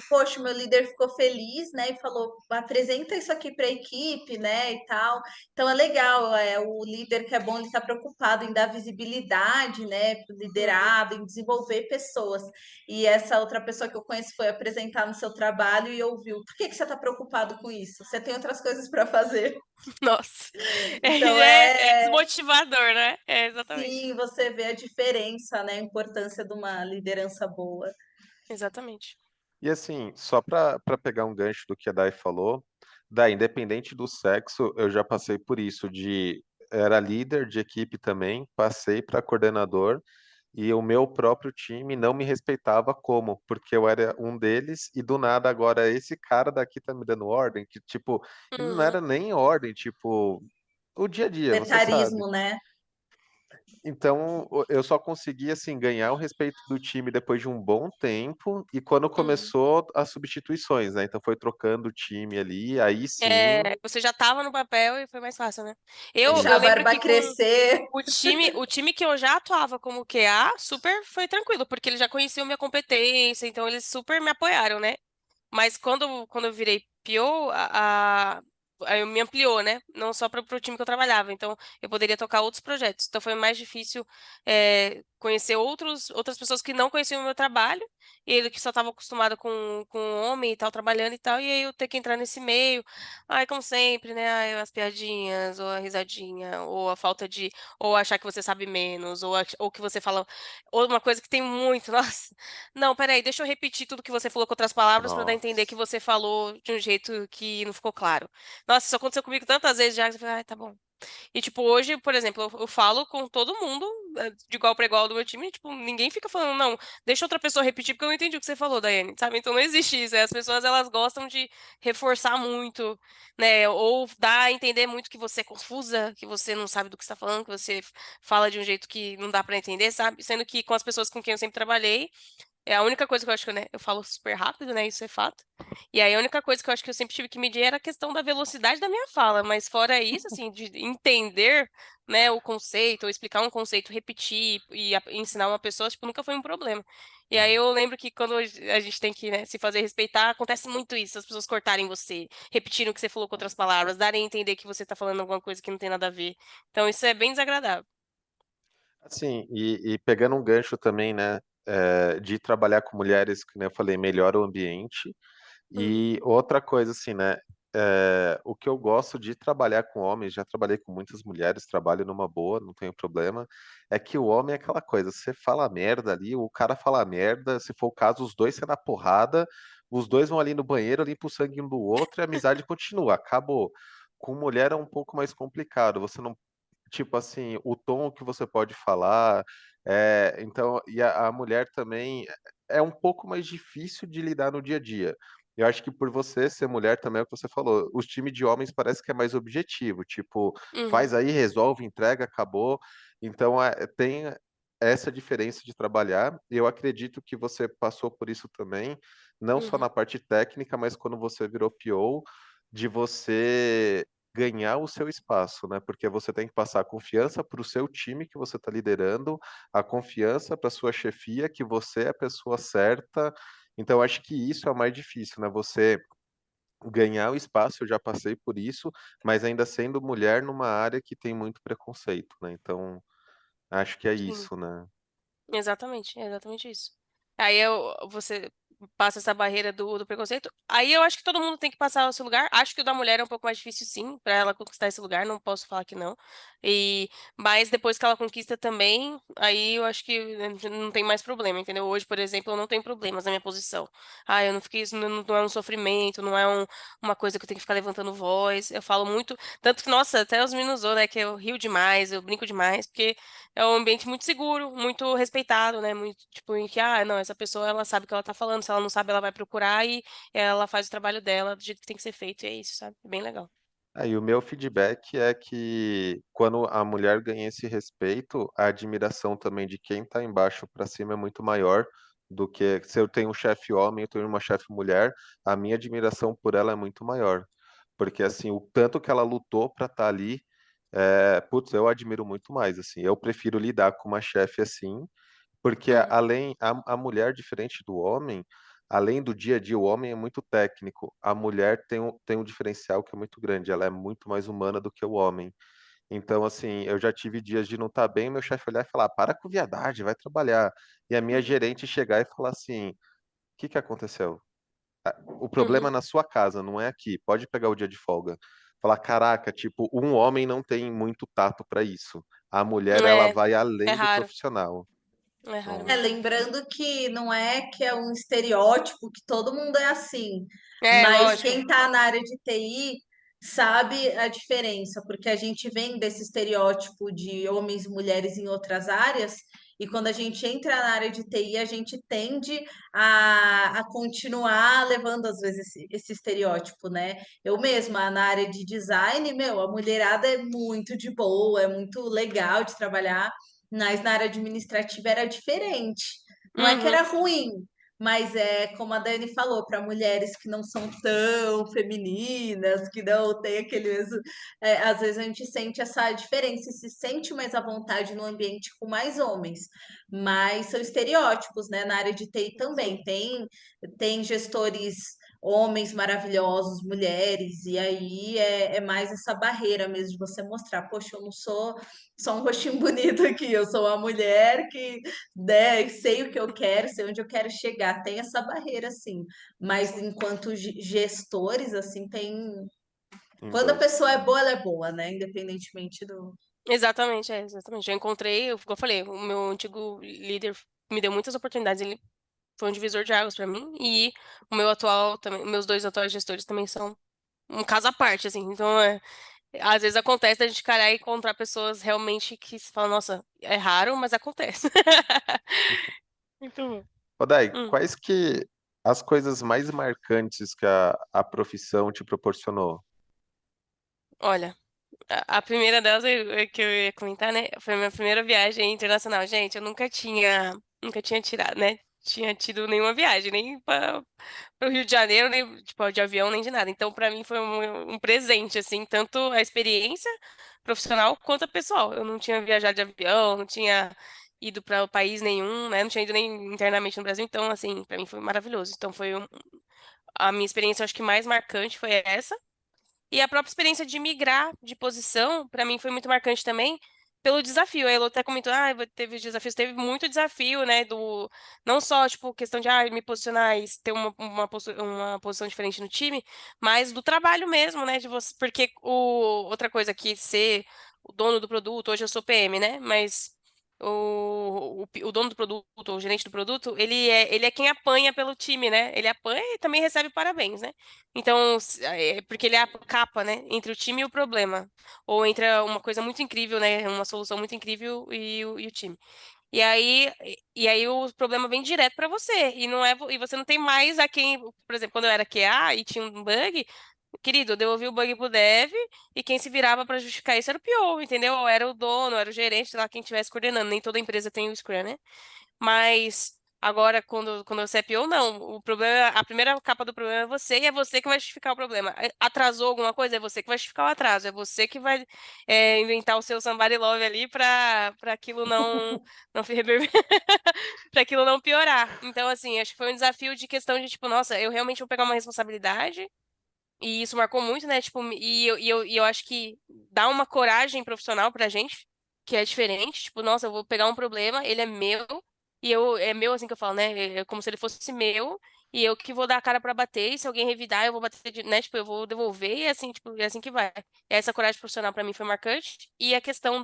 Poxa, meu líder ficou feliz, né? E falou: apresenta isso aqui para a equipe, né? E tal. Então é legal, o líder que é bom, ele está preocupado em dar visibilidade, né? Para o Uhum. liderado, em desenvolver pessoas. E essa outra pessoa que eu conheço foi apresentar no seu trabalho e ouviu: por que que você está preocupado com isso? Você tem outras coisas para fazer. Nossa. Então É desmotivador, né? É, exatamente. sim, você vê a diferença, né? A importância de uma liderança boa. Exatamente. E assim, só para pegar um gancho do que a Dai falou, Dai, independente do sexo, eu já passei por isso de era líder de equipe também, passei para coordenador e o meu próprio time não me respeitava como, porque eu era um deles e do nada agora esse cara daqui tá me dando ordem, que tipo, não Uhum. era nem ordem, tipo, o dia a dia, você sabe. Etarismo, né? Então, eu só consegui, assim, ganhar o respeito do time depois de um bom tempo e quando Uhum. começou as substituições, né? Então foi trocando o time ali, aí sim, É, você já estava no papel e foi mais fácil, né? Eu Deixar a lembro barba que com crescer. o time que eu já atuava como QA, super foi tranquilo, porque eles já conheciam minha competência, então eles super me apoiaram, né? Mas quando eu virei PO, aí me ampliou, né? Não só para o time que eu trabalhava. Então, eu poderia tocar outros projetos. Então, foi mais difícil conhecer outras pessoas que não conheciam o meu trabalho. E ele que só estava acostumado com homem e tal, trabalhando e tal. E aí eu ter que entrar nesse meio. Ai, como sempre, né? Ai, as piadinhas, ou a risadinha, ou a falta de. Ou achar que você sabe menos, ou que você fala. Ou uma coisa que tem muito. Nossa. Não, peraí, deixa eu repetir tudo que você falou com outras palavras para dar a entender que nossa. você falou de um jeito que não ficou claro. Nossa, isso aconteceu comigo tantas vezes já, que eu falei, ai, tá bom. E, tipo, hoje, por exemplo, eu falo com todo mundo, de igual para igual do meu time, e, tipo, ninguém fica falando, não, deixa outra pessoa repetir porque eu não entendi o que você falou, Daiane, sabe? Então não existe isso. As pessoas, elas gostam de reforçar muito, né? Ou dar a entender muito que você é confusa, que você não sabe do que está falando, que você fala de um jeito que não dá para entender, sabe? Sendo que com as pessoas com quem eu sempre trabalhei, é a única coisa que eu acho que, né, eu falo super rápido, né? Isso é fato. E aí a única coisa que eu acho que eu sempre tive que medir era a questão da velocidade da minha fala. Mas fora isso, assim, de entender, né, o conceito, ou explicar um conceito, repetir e ensinar uma pessoa, tipo, nunca foi um problema. E aí eu lembro que quando a gente tem que, né, se fazer respeitar, acontece muito isso, as pessoas cortarem você, repetirem o que você falou com outras palavras, darem a entender que você tá falando alguma coisa que não tem nada a ver. Então isso é bem desagradável. Assim, e pegando um gancho também, né, de trabalhar com mulheres, que nem eu falei, melhora o ambiente. Uhum, E outra coisa, assim, né, o que eu gosto de trabalhar com homens, já trabalhei com muitas mulheres, trabalho numa boa, não tenho problema, é que o homem é aquela coisa, você fala merda ali, o cara fala merda, se for o caso, os dois saem na porrada, os dois vão ali no banheiro, limpa o sangue um do outro e a amizade continua, acabou. Com mulher é um pouco mais complicado, você não tipo assim, o tom que você pode falar, então e a mulher também é um pouco mais difícil de lidar no dia a dia. Eu acho que por você ser mulher também é o que você falou, os times de homens parece que é mais objetivo, tipo, uhum, faz aí, resolve, entrega, acabou. Então, tem essa diferença de trabalhar, e eu acredito que você passou por isso também, não só uhum, na parte técnica, mas quando você virou PO, de você ganhar o seu espaço, né? Porque você tem que passar a confiança para o seu time que você está liderando, a confiança para sua chefia que você é a pessoa certa. Então, eu acho que isso é o mais difícil, né? Você ganhar o espaço, eu já passei por isso, mas ainda sendo mulher numa área que tem muito preconceito, né? Então, acho que é sim. isso, né? Exatamente, é exatamente isso. Aí você passa essa barreira do preconceito. Aí eu acho que todo mundo tem que passar o seu lugar. Acho que o da mulher é um pouco mais difícil, sim, pra ela conquistar esse lugar. Não posso falar que não. Mas depois que ela conquista também, aí eu acho que não tem mais problema, entendeu? Hoje, por exemplo, eu não tenho problemas na minha posição. Ah, eu não fiquei, isso não é um sofrimento, não é uma coisa que eu tenho que ficar levantando voz. Eu falo muito, tanto que, nossa, até os meninos zoam, né, que eu rio demais, eu brinco demais, porque é um ambiente muito seguro, muito respeitado, né? Muito, tipo, em que, não, essa pessoa, ela sabe o que ela tá falando, se ela não sabe, ela vai procurar e ela faz o trabalho dela do jeito que tem que ser feito, e é isso, sabe? Bem legal. Aí o meu feedback é que quando a mulher ganha esse respeito, a admiração também de quem está embaixo para cima é muito maior do que se eu tenho um chefe homem, eu tenho uma chefe mulher, a minha admiração por ela é muito maior. Porque assim, o tanto que ela lutou para estar ali, putz, eu admiro muito mais, assim. Eu prefiro lidar com uma chefe assim, porque Uhum, além a mulher, diferente do homem, além do dia a dia, o homem é muito técnico. A mulher tem um diferencial que é muito grande. Ela é muito mais humana do que o homem. Então, assim, eu já tive dias de não estar bem, meu chefe olhar e falar: para com viadagem, vai trabalhar. E a minha uhum, gerente chegar e falar assim: o que que aconteceu? O problema é uhum. na sua casa, não é aqui. Pode pegar o dia de folga. Falar, caraca, tipo, um homem não tem muito tato para isso. A mulher, ela É, vai é além do raro, profissional. é raro Então, mesmo. Lembrando que não é que é um estereótipo que todo mundo é assim, É, mas lógico. quem está na área de TI sabe a diferença, porque a gente vem desse estereótipo de homens e mulheres em outras áreas, e quando a gente entra na área de TI, a gente tende a continuar levando, às vezes, esse estereótipo, né? Eu mesma, na área de design, meu, a mulherada é muito de boa, é muito legal de trabalhar. mas na área administrativa era diferente. Não é que Uhum. era ruim, mas é como a Dani falou, para mulheres que não são tão femininas, que não tem aquele mesmo. Às vezes a gente sente essa diferença e se sente mais à vontade no ambiente com mais homens. Mas são estereótipos, né? Na área de TI Sim. também. Tem gestores homens maravilhosos, mulheres, e aí é mais essa barreira mesmo de você mostrar, poxa, eu não sou só um rostinho bonito aqui, eu sou uma mulher que, né, sei o que eu quero, sei onde eu quero chegar, tem essa barreira, assim, mas Sim. enquanto gestores, assim, tem... Em Quando a dois. pessoa é boa, ela é boa, né, independentemente do... Exatamente, exatamente. Já encontrei, como eu falei, o meu antigo líder me deu muitas oportunidades. Ele foi um divisor de águas pra mim e o meu atual também, meus dois atuais gestores também são um caso à parte, assim. Então, às vezes acontece da gente calhar e encontrar pessoas realmente que se fala, nossa, é raro, mas acontece. Muito bom. Ô, Dai, Hum, quais que as coisas mais marcantes que a profissão te proporcionou? olha, a primeira delas que eu ia comentar, né? Foi a minha primeira viagem internacional. Gente, eu nunca tinha tirado, né? Tinha tido nenhuma viagem, nem para o Rio de Janeiro, nem tipo, de avião, nem de nada. Então, para mim, foi um presente, assim, tanto a experiência profissional quanto a pessoal. Eu não tinha viajado de avião, não tinha ido para país nenhum, né? Não tinha ido nem internamente no Brasil. Então, assim, para mim foi maravilhoso. Então, a minha experiência, eu acho que mais marcante foi essa. E a própria experiência de migrar de posição, para mim, foi muito marcante também, pelo desafio. A Elo até comentou, teve os desafios, teve muito desafio, né, não só, tipo, questão de, me posicionar e ter uma posição diferente no time, mas do trabalho mesmo, né, de você, porque outra coisa que ser o dono do produto, hoje eu sou PM, né, mas o dono do produto, o gerente do produto, ele é quem apanha pelo time, né, ele apanha e também recebe parabéns, né, então, porque ele é a capa, né, entre o time e o problema. Ou entre uma coisa muito incrível, né, uma solução muito incrível e o time. E aí o problema vem direto para você. E não é, e você não tem mais a quem, por exemplo, quando eu era QA e tinha um bug, querido, eu devolvi o bug pro dev e quem se virava para justificar isso era o PO, entendeu? Ou era o dono, era o gerente, sei lá, quem estivesse coordenando. Nem toda empresa tem o Scrum, né? Mas agora, quando você é PO, não. O problema, a primeira capa do problema é você e é você que vai justificar o problema. Atrasou alguma coisa, é você que vai justificar o atraso. É você que vai inventar o seu somebody love ali para aquilo não para aquilo não piorar. Então, assim, acho que foi um desafio de questão de, tipo, nossa, eu realmente vou pegar uma responsabilidade e isso marcou muito, né? Tipo, e eu acho que dá uma coragem profissional pra gente, que é diferente. Tipo, nossa, eu vou pegar um problema, ele é meu, e é meu assim que eu falo, né? É como se ele fosse meu, e eu que vou dar a cara pra bater, e se alguém revidar, eu vou bater, né? Tipo, eu vou devolver, e assim, tipo, é assim que vai. Essa coragem profissional pra mim foi marcante, e a questão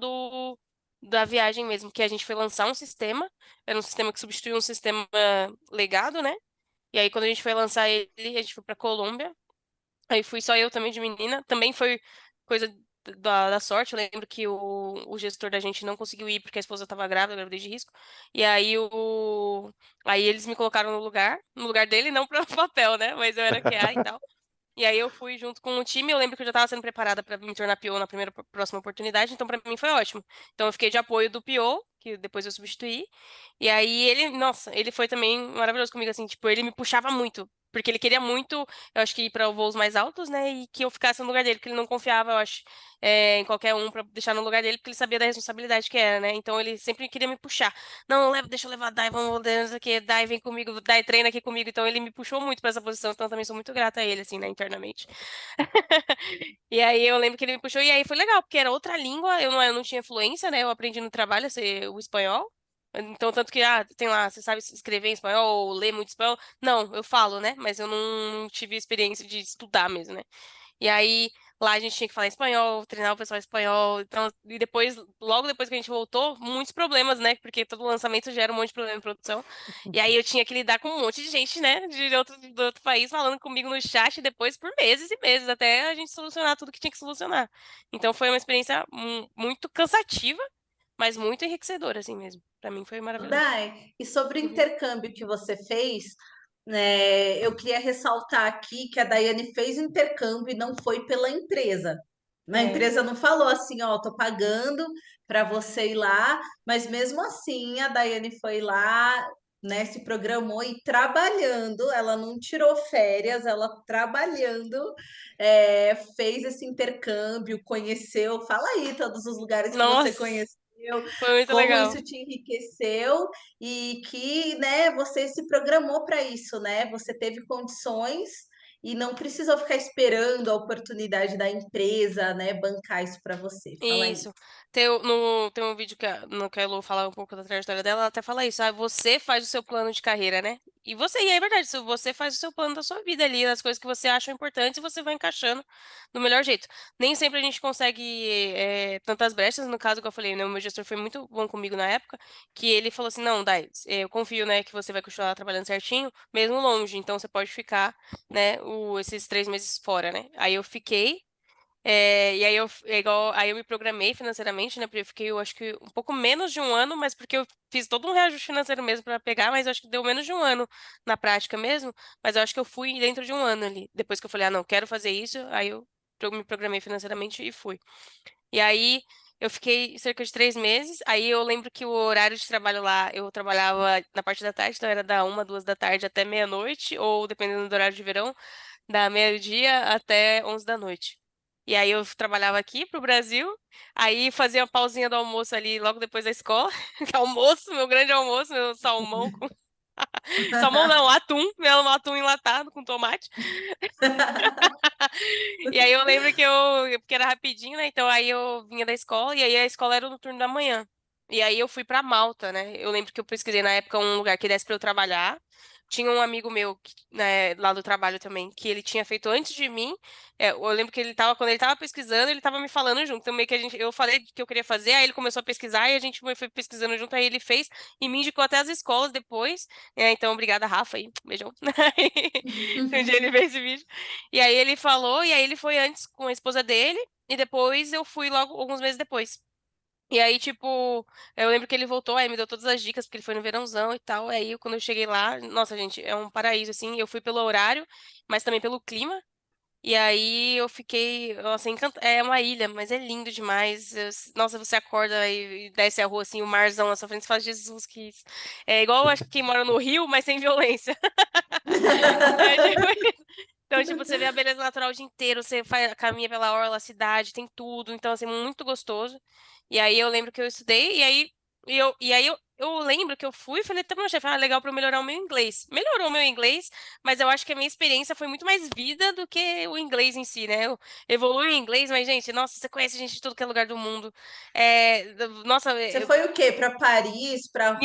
da viagem mesmo, que a gente foi lançar um sistema, era um sistema que substituiu um sistema legado, né? E aí, quando a gente foi lançar ele, a gente foi pra Colômbia. Aí fui só eu também de menina. Também foi coisa da sorte. Eu lembro que o gestor da gente não conseguiu ir porque a esposa estava grávida, gravidez de risco. E aí eles me colocaram no lugar dele, não para o papel, né? Mas eu era QA e tal. E aí eu fui junto com o time, eu lembro que eu já estava sendo preparada para me tornar PO na primeira próxima oportunidade, então para mim foi ótimo. Então eu fiquei de apoio do PO, que depois eu substituí. E aí ele, nossa, ele foi também maravilhoso comigo assim, tipo, ele me puxava muito, porque ele queria muito, eu acho que ir para voos mais altos, né, e que eu ficasse no lugar dele, porque ele não confiava, eu acho, em qualquer um para deixar no lugar dele, porque ele sabia da responsabilidade que era, né? Então ele sempre queria me puxar. Não, deixa eu levar a Dai, vamos, não sei o quê, Dai, vem comigo, Dai, treina aqui comigo. Então ele me puxou muito para essa posição, então eu também sou muito grata a ele, assim, né, internamente. E aí eu lembro que ele me puxou, e aí foi legal, porque era outra língua, eu não tinha fluência, né? Eu aprendi no trabalho a ser o espanhol. Então, tanto que, tem lá, você sabe escrever em espanhol ou ler muito espanhol? Não, eu falo, né? Mas eu não tive experiência de estudar mesmo, né? E aí, lá a gente tinha que falar espanhol, treinar o pessoal em espanhol. Então, e depois, logo depois que a gente voltou, muitos problemas, né? Porque todo lançamento gera um monte de problema em produção. E aí eu tinha que lidar com um monte de gente, né? De outro país falando comigo no chat depois por meses e meses, até a gente solucionar tudo que tinha que solucionar. Então foi uma experiência muito cansativa, mas muito enriquecedora, assim mesmo. Pra mim foi maravilhoso. Dai, e sobre o Uhum. intercâmbio que você fez, né, eu queria ressaltar aqui que a Daiane fez o intercâmbio e não foi pela empresa. Na empresa não falou assim, ó, tô pagando para você ir lá, mas mesmo assim a Daiane foi lá, né, se programou e trabalhando, ela não tirou férias, ela trabalhando, fez esse intercâmbio, conheceu, fala aí todos os lugares que você Nossa, conheceu, foi muito como legal. isso te enriqueceu e que, né, você se programou para isso, né? Você teve condições e não precisou ficar esperando a oportunidade da empresa, né, bancar isso para você. Fala aí. Isso. Tem um vídeo no que a Lu fala um pouco da trajetória dela, ela até fala isso, você faz o seu plano de carreira, né? E é verdade, se você faz o seu plano da sua vida ali, as coisas que você acha importantes, você vai encaixando do melhor jeito. Nem sempre a gente consegue tantas brechas, no caso que eu falei, né? O meu gestor foi muito bom comigo na época, que ele falou assim, não, Dai, eu confio, né, que você vai continuar trabalhando certinho, mesmo longe, então você pode ficar, né, esses 3 meses fora, né? Aí eu fiquei. E aí aí eu me programei financeiramente, né? Porque eu fiquei, eu acho que um pouco menos de um ano, mas porque eu fiz todo um reajuste financeiro mesmo para pegar, mas eu acho que deu menos de um ano na prática mesmo. Mas eu acho que eu fui dentro de um ano ali. Depois que eu falei, ah, não, quero fazer isso, aí eu me programei financeiramente e fui. E aí eu fiquei cerca de 3 meses. Aí eu lembro que o horário de trabalho lá, eu trabalhava na parte da tarde, então era da 1, 2 da tarde até meia-noite, ou dependendo do horário de verão da meio-dia até 11 da noite. E aí eu trabalhava aqui pro Brasil, aí fazia uma pausinha do almoço ali logo depois da escola, que é almoço, meu grande almoço, meu salmão com... Salmão não, atum, meu atum enlatado com tomate. E aí eu lembro porque era rapidinho, né? Então aí eu vinha da escola e aí a escola era no turno da manhã. E aí eu fui pra Malta, né? Eu lembro que eu pesquisei na época um lugar que desse pra eu trabalhar. Tinha um amigo meu, né, lá do trabalho também, que ele tinha feito antes de mim. Eu lembro que quando ele tava pesquisando, ele tava me falando junto. Então meio que eu falei que eu queria fazer, aí ele começou a pesquisar e a gente foi pesquisando junto, aí ele fez e me indicou até as escolas depois. Então, obrigada, Rafa, aí. Beijão. Se um dia ele ver esse vídeo. E aí ele falou, e aí ele foi antes com a esposa dele, e depois eu fui logo alguns meses depois. E aí, tipo, eu lembro que ele voltou, aí me deu todas as dicas, porque ele foi no verãozão e tal. Aí, quando eu cheguei lá, nossa, gente, é um paraíso, assim. Eu fui pelo horário, mas também pelo clima. E aí eu fiquei, nossa, encantada. É uma ilha, mas é lindo demais. Nossa, você acorda e desce a rua, assim, o marzão na sua frente, você fala, Jesus, que isso. É igual, acho que quem mora no Rio, mas sem violência. É tipo isso. Então, tipo, você vê a beleza natural o dia inteiro, você caminha pela orla, a cidade, tem tudo. Então, assim, muito gostoso. E aí eu lembro que eu estudei, e aí eu lembro que eu fui e falei até pro meu chefe, legal pra eu melhorar o meu inglês. Melhorou o meu inglês, mas eu acho que a minha experiência foi muito mais vida do que o inglês em si, né? Eu evolui o inglês, mas, gente, nossa, você conhece gente de todo que é lugar do mundo. Nossa, Você foi o quê? Para Paris, para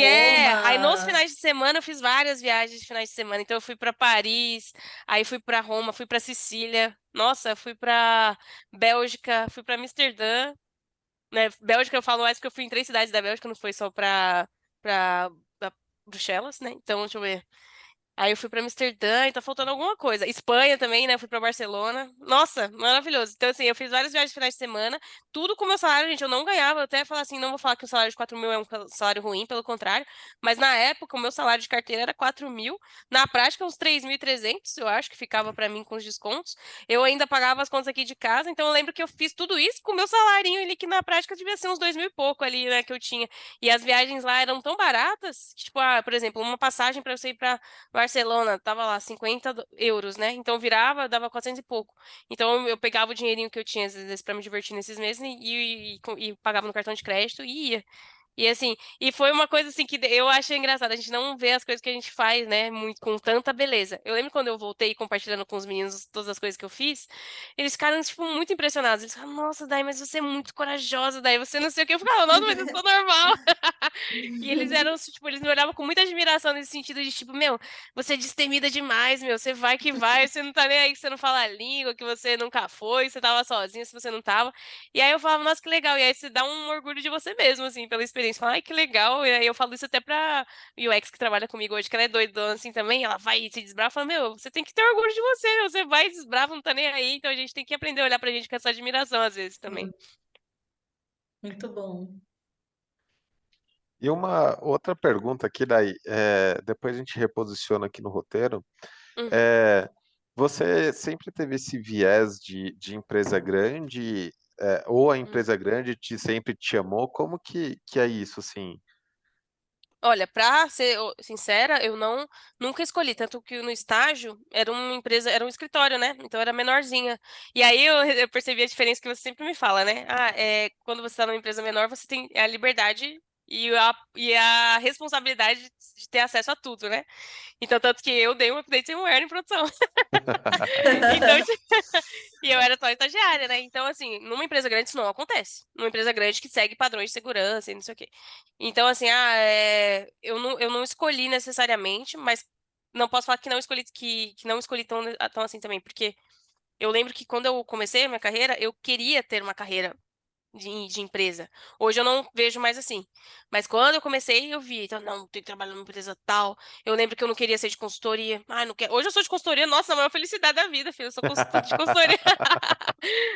aí nos Roma? finais de semana eu fiz várias viagens de finais de semana. Então eu fui pra Paris, aí fui pra Roma, fui pra Sicília. Nossa, fui pra Bélgica, fui pra Amsterdã, né? Bélgica eu falo mais porque eu fui em 3 cidades da Bélgica, não foi só pra Bruxelas, né? Então, deixa eu ver. Aí eu fui pra Amsterdã e tá faltando alguma coisa. Espanha também, né? Fui pra Barcelona. Nossa, maravilhoso. Então, assim, eu fiz várias viagens de finais de semana, tudo com o meu salário, gente. Eu não ganhava. Eu até falar assim, não vou falar que o salário de 4 mil é um salário ruim, pelo contrário. Mas na época, o meu salário de carteira era 4 mil. Na prática, uns 3.300, eu acho que ficava pra mim com os descontos. Eu ainda pagava as contas aqui de casa. Então, eu lembro que eu fiz tudo isso com o meu salarinho ali, que na prática devia ser uns 2 mil e pouco ali, né? Que eu tinha. E as viagens lá eram tão baratas, que, tipo, por exemplo, uma passagem pra você ir pra Barcelona, tava lá 50 euros, né? Então virava, dava 400 e pouco. Então eu pegava o dinheirinho que eu tinha, às vezes, pra me divertir nesses meses e pagava no cartão de crédito e ia. E assim, e foi uma coisa assim que eu achei engraçado, a gente não vê as coisas que a gente faz, né, muito com tanta beleza. Eu lembro quando eu voltei compartilhando com os meninos todas as coisas que eu fiz, eles ficaram tipo muito impressionados. Eles falaram: "Nossa, Dai, mas você é muito corajosa, Dai, você não sei o que". Eu ficava: "Nossa, mas eu sou normal". E eles eram, tipo, eles me olhavam com muita admiração nesse sentido de, tipo, meu, você é destemida demais, meu, você vai que vai, você não tá nem aí que você não fala a língua, que você nunca foi, você tava sozinho se você não tava. E aí eu falava, nossa, que legal. E aí você dá um orgulho de você mesmo, assim, pela experiência. Fala, ai, que legal. E aí eu falo isso até pra UX que trabalha comigo hoje, que ela é doidona assim também, ela vai e se desbrava, fala, meu, você tem que ter orgulho de você, meu, você vai e desbrava, não tá nem aí, então a gente tem que aprender a olhar pra gente com essa admiração às vezes também. Muito bom. E uma outra pergunta aqui, daí, depois a gente reposiciona aqui no roteiro. Uhum. É, você sempre teve esse viés de empresa grande? ou a Uhum. empresa grande sempre te amou? Como que é isso, assim? Olha, pra ser sincera, eu nunca escolhi, tanto que no estágio era uma empresa, era um escritório, né? Então era menorzinha. E aí eu percebi a diferença que você sempre me fala, né? Quando você está numa empresa menor, você tem a liberdade e a responsabilidade de ter acesso a tudo, né? Então, tanto que eu dei um update sem em produção. Então, e eu era só estagiária, né? Então, assim, numa empresa grande isso não acontece. Numa empresa grande que segue padrões de segurança e não sei o quê. Então, assim, eu não escolhi necessariamente, mas não posso falar que não escolhi, que não escolhi tão assim também, porque eu lembro que quando eu comecei a minha carreira, eu queria ter uma carreira de empresa. Hoje eu não vejo mais assim. Mas quando eu comecei, eu vi. Então, não, tem que trabalhar numa empresa tal. Eu lembro que eu não queria ser de consultoria. Ai, não quero. Hoje eu sou de consultoria. Nossa, a maior felicidade da vida, filho. Eu sou de consultoria.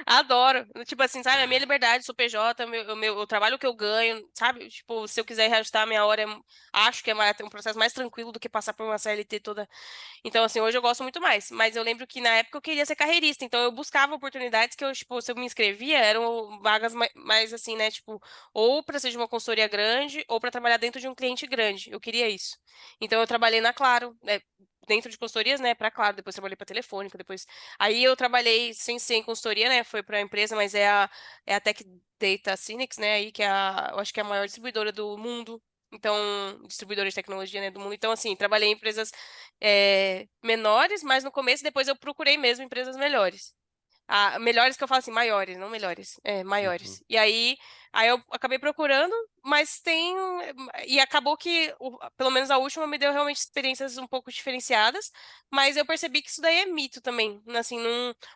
Adoro. Tipo assim, sabe? A minha liberdade, sou PJ, o trabalho que eu ganho, sabe? Tipo, se eu quiser reajustar a minha hora, acho que um processo mais tranquilo do que passar por uma CLT toda. Então, assim, hoje eu gosto muito mais. Mas eu lembro que na época eu queria ser carreirista. Então, eu buscava oportunidades que eu, tipo, se eu me inscrevia, eram vagas mais assim, né? Tipo, ou para ser de uma consultoria grande, ou para trabalhar dentro de um cliente grande. Eu queria isso. Então, eu trabalhei na Claro, né? Dentro de consultorias, né, para Claro, depois trabalhei para Telefônica, depois aí eu trabalhei sem ser em consultoria, né, foi para a empresa, mas é a Tech Data Cynics, né, aí que eu acho que é a maior distribuidora do mundo. Então, distribuidora de tecnologia, né, do mundo. Então, assim, trabalhei em empresas menores, mas no começo, depois eu procurei mesmo empresas melhores. Melhores que eu falo assim, maiores, não melhores, Uhum. maiores. E aí eu acabei procurando, mas e acabou que, pelo menos a última me deu realmente experiências um pouco diferenciadas, mas eu percebi que isso daí é mito também. Assim,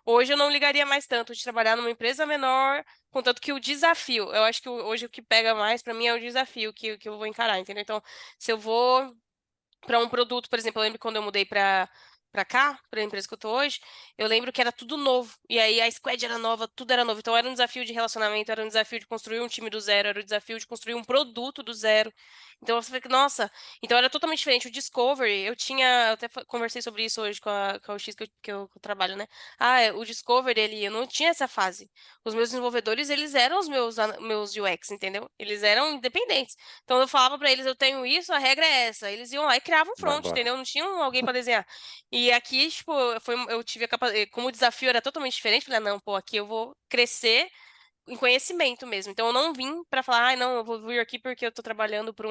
hoje eu não ligaria mais tanto de trabalhar numa empresa menor, contanto que o desafio, eu acho que hoje o que pega mais pra mim é o desafio que eu vou encarar, entendeu? Então, se eu vou para um produto, por exemplo, eu lembro quando eu mudei para cá, para a empresa que eu tô hoje, eu lembro que era tudo novo. E aí a squad era nova, tudo era novo. Então era um desafio de relacionamento, era um desafio de construir um time do zero, era um desafio de construir um produto do zero. Então você fica, nossa, então era totalmente diferente. O Discovery, eu até conversei sobre isso hoje com a UX que eu trabalho, né? O Discovery, eu não tinha essa fase. Os meus desenvolvedores, eles eram os meus UX, entendeu? Eles eram independentes. Então eu falava pra eles, eu tenho isso, a regra é essa. Eles iam lá e criavam um Vai front, embora. entendeu? Não tinham alguém pra desenhar. E aqui, tipo, eu tive a capacidade, como o desafio era totalmente diferente, falei, não, pô, aqui eu vou crescer em conhecimento mesmo. Então eu não vim pra falar, não, eu vou vir aqui porque eu tô trabalhando para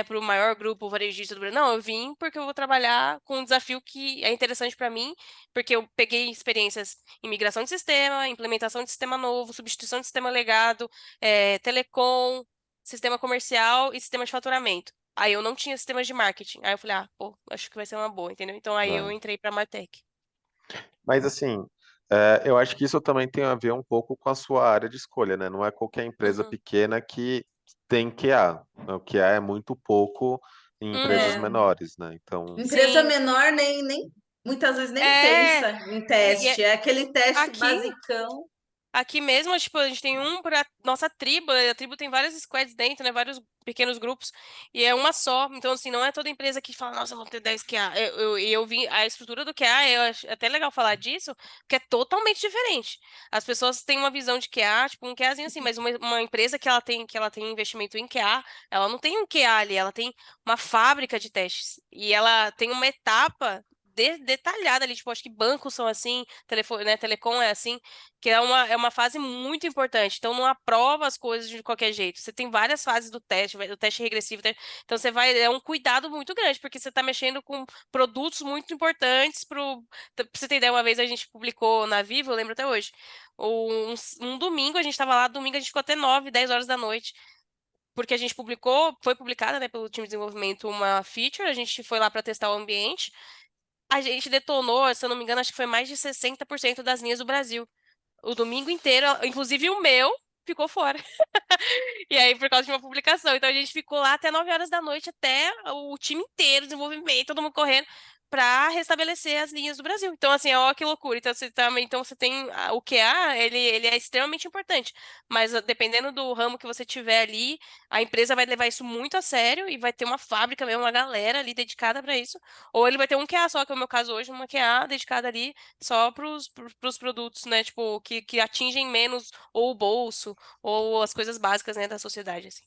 para o maior grupo varejista do Brasil. Não, eu vim porque eu vou trabalhar com um desafio que é interessante pra mim, porque eu peguei experiências em migração de sistema, implementação de sistema novo, substituição de sistema legado, telecom, sistema comercial e sistema de faturamento. Aí eu não tinha sistemas de marketing. Aí eu falei, pô, acho que vai ser uma boa, entendeu? Então aí eu É. entrei pra Martech. Mas assim, eu acho que isso também tem a ver um pouco com a sua área de escolha, né? Não é qualquer empresa Uhum. pequena que tem QA. O QA é muito pouco em empresas Uhum. É, menores, né? Então, empresa Sim. menor nem muitas vezes nem É, pensa em e teste, é aquele teste aqui basicão. Aqui mesmo, tipo, a gente tem um para nossa tribo, a tribo tem várias squads dentro, né? Vários pequenos grupos, e é uma só. Então, assim, não é toda empresa que fala, nossa, vou ter 10 QA. Eu vi a estrutura do QA, eu acho até legal falar disso, porque é totalmente diferente. As pessoas têm uma visão de QA, tipo, um QAzinho assim, mas uma empresa que ela tem investimento em QA, ela não tem um QA ali, ela tem uma fábrica de testes. E ela tem uma etapa detalhada ali, tipo, acho que bancos são assim, telefone, né, telecom é assim, que é uma fase muito importante. Então, não aprova as coisas de qualquer jeito. Você tem várias fases do teste, o teste regressivo. Então, é um cuidado muito grande, porque você está mexendo com produtos muito importantes pra você ter ideia, uma vez a gente publicou na Vivo, eu lembro até hoje, um domingo, a gente estava lá, domingo a gente ficou até 9, 10 horas da noite, porque a gente foi publicada, né, pelo time de desenvolvimento uma feature, a gente foi lá para testar o ambiente, a gente detonou, se eu não me engano, acho que foi mais de 60% das linhas do Brasil. O domingo inteiro, inclusive o meu, ficou fora. E aí, por causa de uma publicação. Então, a gente ficou lá até 9 horas da noite, até o time inteiro, desenvolvimento, todo mundo correndo. para restabelecer as linhas do Brasil. Então, assim, ó, que loucura. Então você tem o QA, ele é extremamente importante. Mas dependendo do ramo que você tiver ali, a empresa vai levar isso muito a sério e vai ter uma fábrica mesmo, uma galera ali dedicada para isso. Ou ele vai ter um QA só, que é o meu caso hoje, uma QA dedicada ali só para os produtos, né? Tipo, que atingem menos ou o bolso, ou as coisas básicas, né, da sociedade, assim.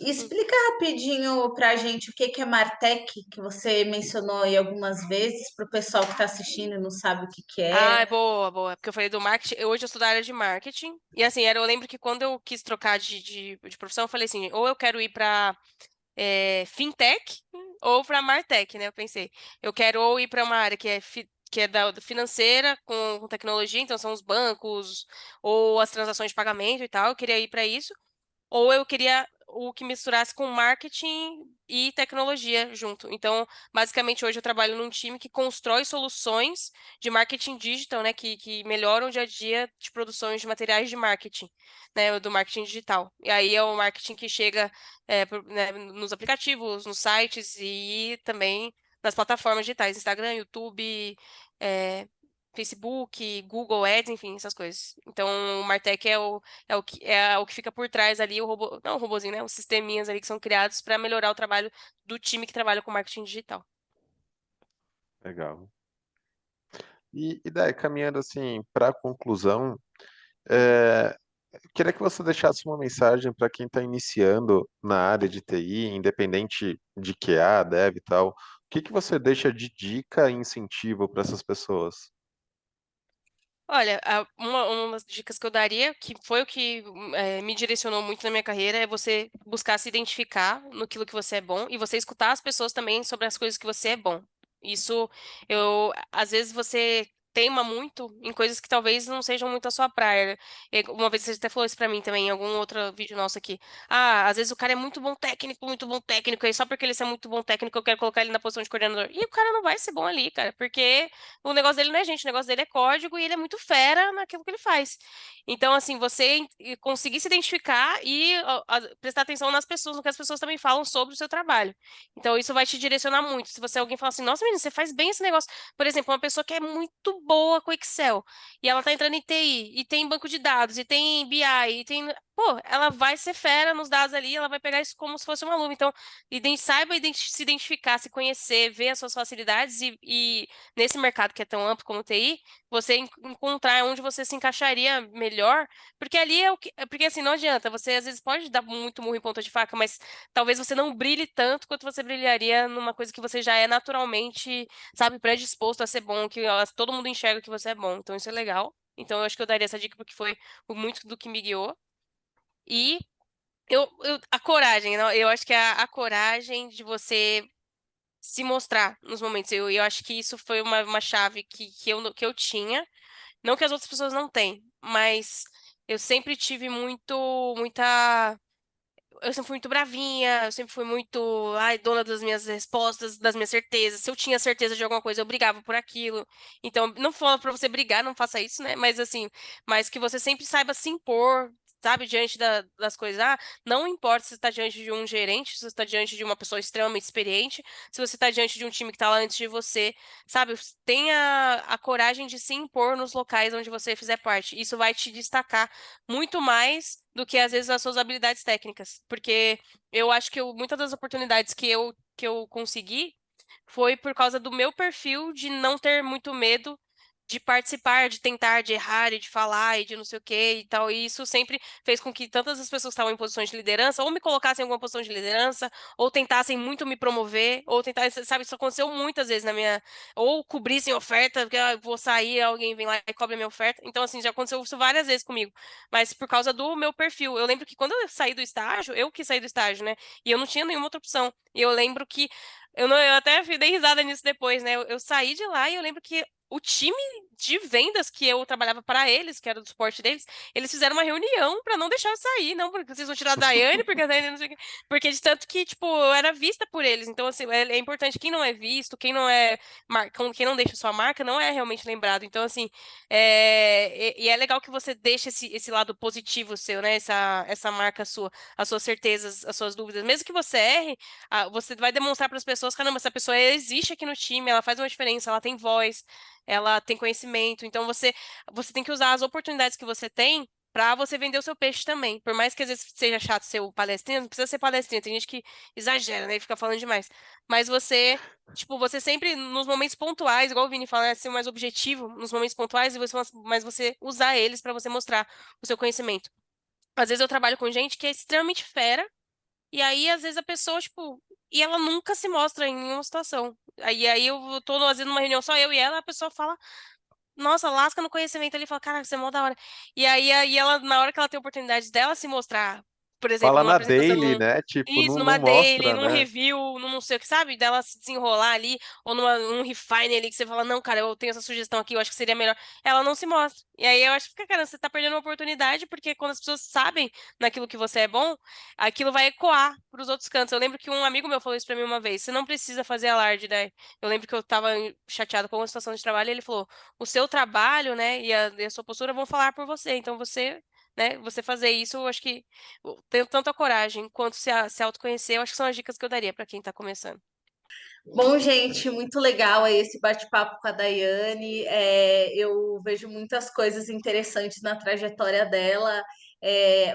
Explica rapidinho para a gente o que que é Martech, que você mencionou aí algumas vezes, para o pessoal que está assistindo e não sabe o que que Ah, é. boa, boa. Porque eu falei do marketing. Hoje eu sou da área de marketing. E assim, eu lembro que quando eu quis trocar de profissão, eu falei assim: ou eu quero ir para fintech ou para martech, né? Eu pensei, eu quero ou ir para uma área que é da financeira com tecnologia, então são os bancos ou as transações de pagamento e tal. Eu queria ir para isso. Ou eu queria o que misturasse com marketing e tecnologia junto. Então, basicamente, hoje eu trabalho num time que constrói soluções de marketing digital, né, que melhoram o dia a dia de produções de materiais de marketing, né, do marketing digital. E aí é o marketing que chega né, nos aplicativos, nos sites e também nas plataformas digitais, Instagram, YouTube, é, Facebook, Google Ads, enfim, essas coisas. Então, o Martech é o que fica por trás ali, o robô, não o robozinho, né? Os sisteminhas ali que são criados para melhorar o trabalho do time que trabalha com marketing digital. Legal. E daí, caminhando assim para a conclusão, Uhum. queria que você deixasse uma mensagem para quem está iniciando na área de TI, independente de QA, dev e tal. O que que você deixa de dica e incentivo para essas pessoas? Olha, uma das dicas que eu daria, que foi o que me direcionou muito na minha carreira, é você buscar se identificar naquilo que você é bom e você escutar as pessoas também sobre as coisas que você é bom. Isso, às vezes você teima muito em coisas que talvez não sejam muito a sua praia. Uma vez você até falou isso pra mim também, em algum outro vídeo nosso aqui. Ah, às vezes o cara é muito bom técnico, e só porque ele é muito bom técnico eu quero colocar ele na posição de coordenador. E o cara não vai ser bom ali, cara, porque o negócio dele não é gente, o negócio dele é código e ele é muito fera naquilo que ele faz. Então, assim, você conseguir se identificar e prestar atenção nas pessoas, no que as pessoas também falam sobre o seu trabalho. Então, isso vai te direcionar muito. Se você alguém falar assim, nossa, menina, você faz bem esse negócio. Por exemplo, uma pessoa que é muito boa com Excel e ela tá entrando em TI, e tem banco de dados, e tem BI, e tem. Pô, ela vai ser fera nos dados ali, ela vai pegar isso como se fosse uma luva. Então, saiba se identificar, se conhecer, ver as suas facilidades e nesse mercado que é tão amplo como o TI, você encontrar onde você se encaixaria melhor, porque ali é o que, porque assim, não adianta, você às vezes pode dar muito murro em ponta de faca, mas talvez você não brilhe tanto quanto você brilharia numa coisa que você já é naturalmente, sabe, predisposto a ser bom, que todo mundo enxerga que você é bom, então isso é legal. Então eu acho que eu daria essa dica porque foi muito do que me guiou. E a coragem, não, eu acho que é a coragem de você se mostrar nos momentos. Eu acho que isso foi uma chave que eu tinha. Não que as outras pessoas não têm, mas eu sempre tive muita. Eu sempre fui muito bravinha, eu sempre fui muito, ai, dona das minhas respostas, das minhas certezas. Se eu tinha certeza de alguma coisa, eu brigava por aquilo. Então, não falo pra você brigar, não faça isso, né? Mas assim, mas que você sempre saiba se impor, sabe, diante das coisas. Ah, não importa se você está diante de um gerente, se você está diante de uma pessoa extremamente experiente, se você está diante de um time que está lá antes de você, sabe? Tenha a coragem de se impor nos locais onde você fizer parte. Isso vai te destacar muito mais do que às vezes as suas habilidades técnicas, porque eu acho que muitas das oportunidades que eu consegui foi por causa do meu perfil de não ter muito medo de participar, de tentar, de errar e de falar e de não sei o que e tal. E isso sempre fez com que tantas as pessoas que estavam em posições de liderança ou me colocassem em alguma posição de liderança, ou tentassem muito me promover, ou tentassem, sabe, isso aconteceu muitas vezes na minha, ou cobrissem oferta, porque eu vou sair, alguém vem lá e cobra minha oferta. Então, assim, já aconteceu isso várias vezes comigo, mas por causa do meu perfil. Eu lembro que quando eu saí do estágio, eu que saí do estágio, né? E eu não tinha nenhuma outra opção. E eu lembro que eu até dei risada nisso depois, né? Eu saí de lá e eu lembro que o time de vendas que eu trabalhava para eles, que era do suporte deles, eles fizeram uma reunião para não deixar eu sair, não, porque vocês vão tirar a Daiane, porque a Daiane não sei o quê. Porque de tanto que, tipo, eu era vista por eles. Então, assim, é importante quem não é visto, quem não é quem não deixa sua marca, não é realmente lembrado. Então, assim, e é legal que você deixe esse lado positivo seu, né? Essa marca sua, as suas certezas, as suas dúvidas. Mesmo que você erre, você vai demonstrar para as pessoas, caramba, essa pessoa existe aqui no time, ela faz uma diferença, ela tem voz, ela tem conhecimento. Então, você tem que usar as oportunidades que você tem para você vender o seu peixe também. Por mais que às vezes seja chato ser o palestrino, não precisa ser palestrino. Tem gente que exagera, né? E fica falando demais. Mas você, tipo, você sempre, nos momentos pontuais, igual o Vini fala, é ser mais objetivo nos momentos pontuais, mas você usar eles para você mostrar o seu conhecimento. Às vezes eu trabalho com gente que é extremamente fera, e aí, às vezes, a pessoa, tipo, e ela nunca se mostra em nenhuma situação. Aí eu tô, às vezes, numa reunião só eu e ela, a pessoa fala. Nossa, lasca no conhecimento ali e fala, cara, você é mó da hora. E aí ela, na hora que ela tem a oportunidade dela se mostrar, por exemplo, Fala numa na apresentação, daily, né? Tipo, isso, não numa daily, mostra, num né? review, num não sei o que, sabe? Dela se desenrolar ali, ou num refine ali, que você fala, não, cara, eu tenho essa sugestão aqui, eu acho que seria melhor. Ela não se mostra. E aí eu acho que, cara, você tá perdendo uma oportunidade, porque quando as pessoas sabem naquilo que você é bom, aquilo vai ecoar pros outros cantos. Eu lembro que um amigo meu falou isso pra mim uma vez, você não precisa fazer alarde, né? Eu lembro que eu tava chateada com uma situação de trabalho, e ele falou, o seu trabalho, né, e a sua postura vão falar por você. Então você, né, você fazer isso, eu acho que tem tanto a coragem quanto se autoconhecer, eu acho que são as dicas que eu daria para quem tá começando. Bom, gente, muito legal aí esse bate-papo com a Daiane. Eu vejo muitas coisas interessantes na trajetória dela,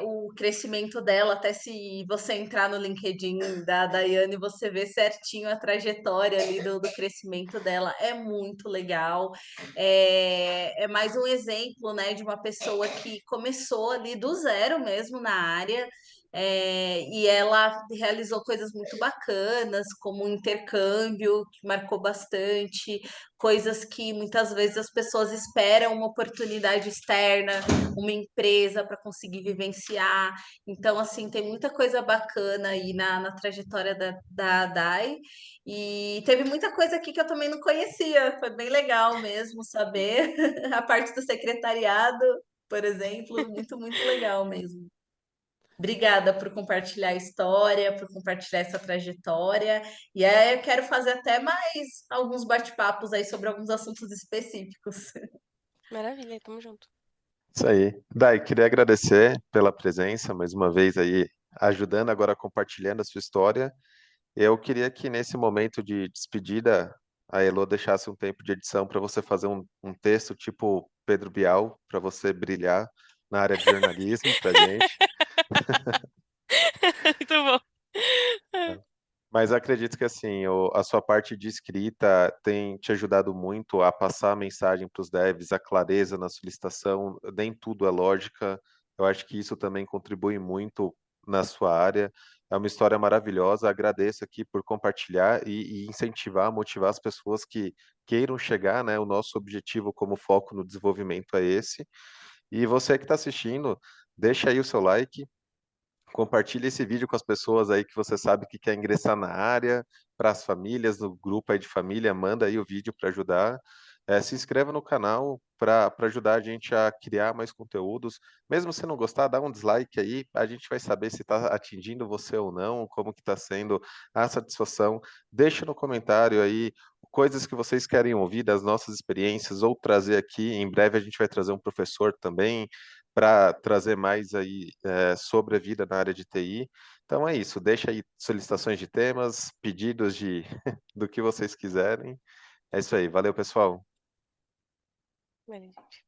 o crescimento dela. Até se você entrar no LinkedIn da Daiane, você vê certinho a trajetória ali do crescimento dela. É muito legal. É mais um exemplo, né, de uma pessoa que começou ali do zero mesmo na área. E ela realizou coisas muito bacanas, como um intercâmbio, que marcou bastante, coisas que muitas vezes as pessoas esperam uma oportunidade externa, uma empresa para conseguir vivenciar. Então, assim, tem muita coisa bacana aí na trajetória da Dai. E teve muita coisa aqui que eu também não conhecia. Foi bem legal mesmo saber a parte do secretariado, por exemplo, muito, muito legal mesmo. Obrigada por compartilhar a história, por compartilhar essa trajetória. E aí eu quero fazer até mais alguns bate-papos aí sobre alguns assuntos específicos. Maravilha, tamo junto. Isso aí. Dai, queria agradecer pela presença, mais uma vez aí, ajudando, agora compartilhando a sua história. Eu queria que nesse momento de despedida, a Elô deixasse um tempo de edição para você fazer um texto tipo Pedro Bial, para você brilhar na área de jornalismo para gente. Muito bom. Mas acredito que assim, a sua parte de escrita tem te ajudado muito a passar a mensagem para os devs, a clareza na solicitação, nem tudo é lógica. Eu acho que isso também contribui muito na sua área. É uma história maravilhosa. Agradeço aqui por compartilhar e incentivar, motivar as pessoas que queiram chegar, né? O nosso objetivo como foco no desenvolvimento é esse. E você que está assistindo, deixa aí o seu like. Compartilhe esse vídeo com as pessoas aí que você sabe que quer ingressar na área, para as famílias, no grupo aí de família, manda aí o vídeo para ajudar. Se inscreva no canal para ajudar a gente a criar mais conteúdos. Mesmo se não gostar, dá um dislike aí, a gente vai saber se está atingindo você ou não, como que está sendo a satisfação. Deixa no comentário aí coisas que vocês querem ouvir das nossas experiências ou trazer aqui. Em breve a gente vai trazer um professor também para trazer mais aí sobre a vida na área de TI. Então é isso, deixa aí solicitações de temas, pedidos de do que vocês quiserem. É isso aí, valeu pessoal. Valeu, gente.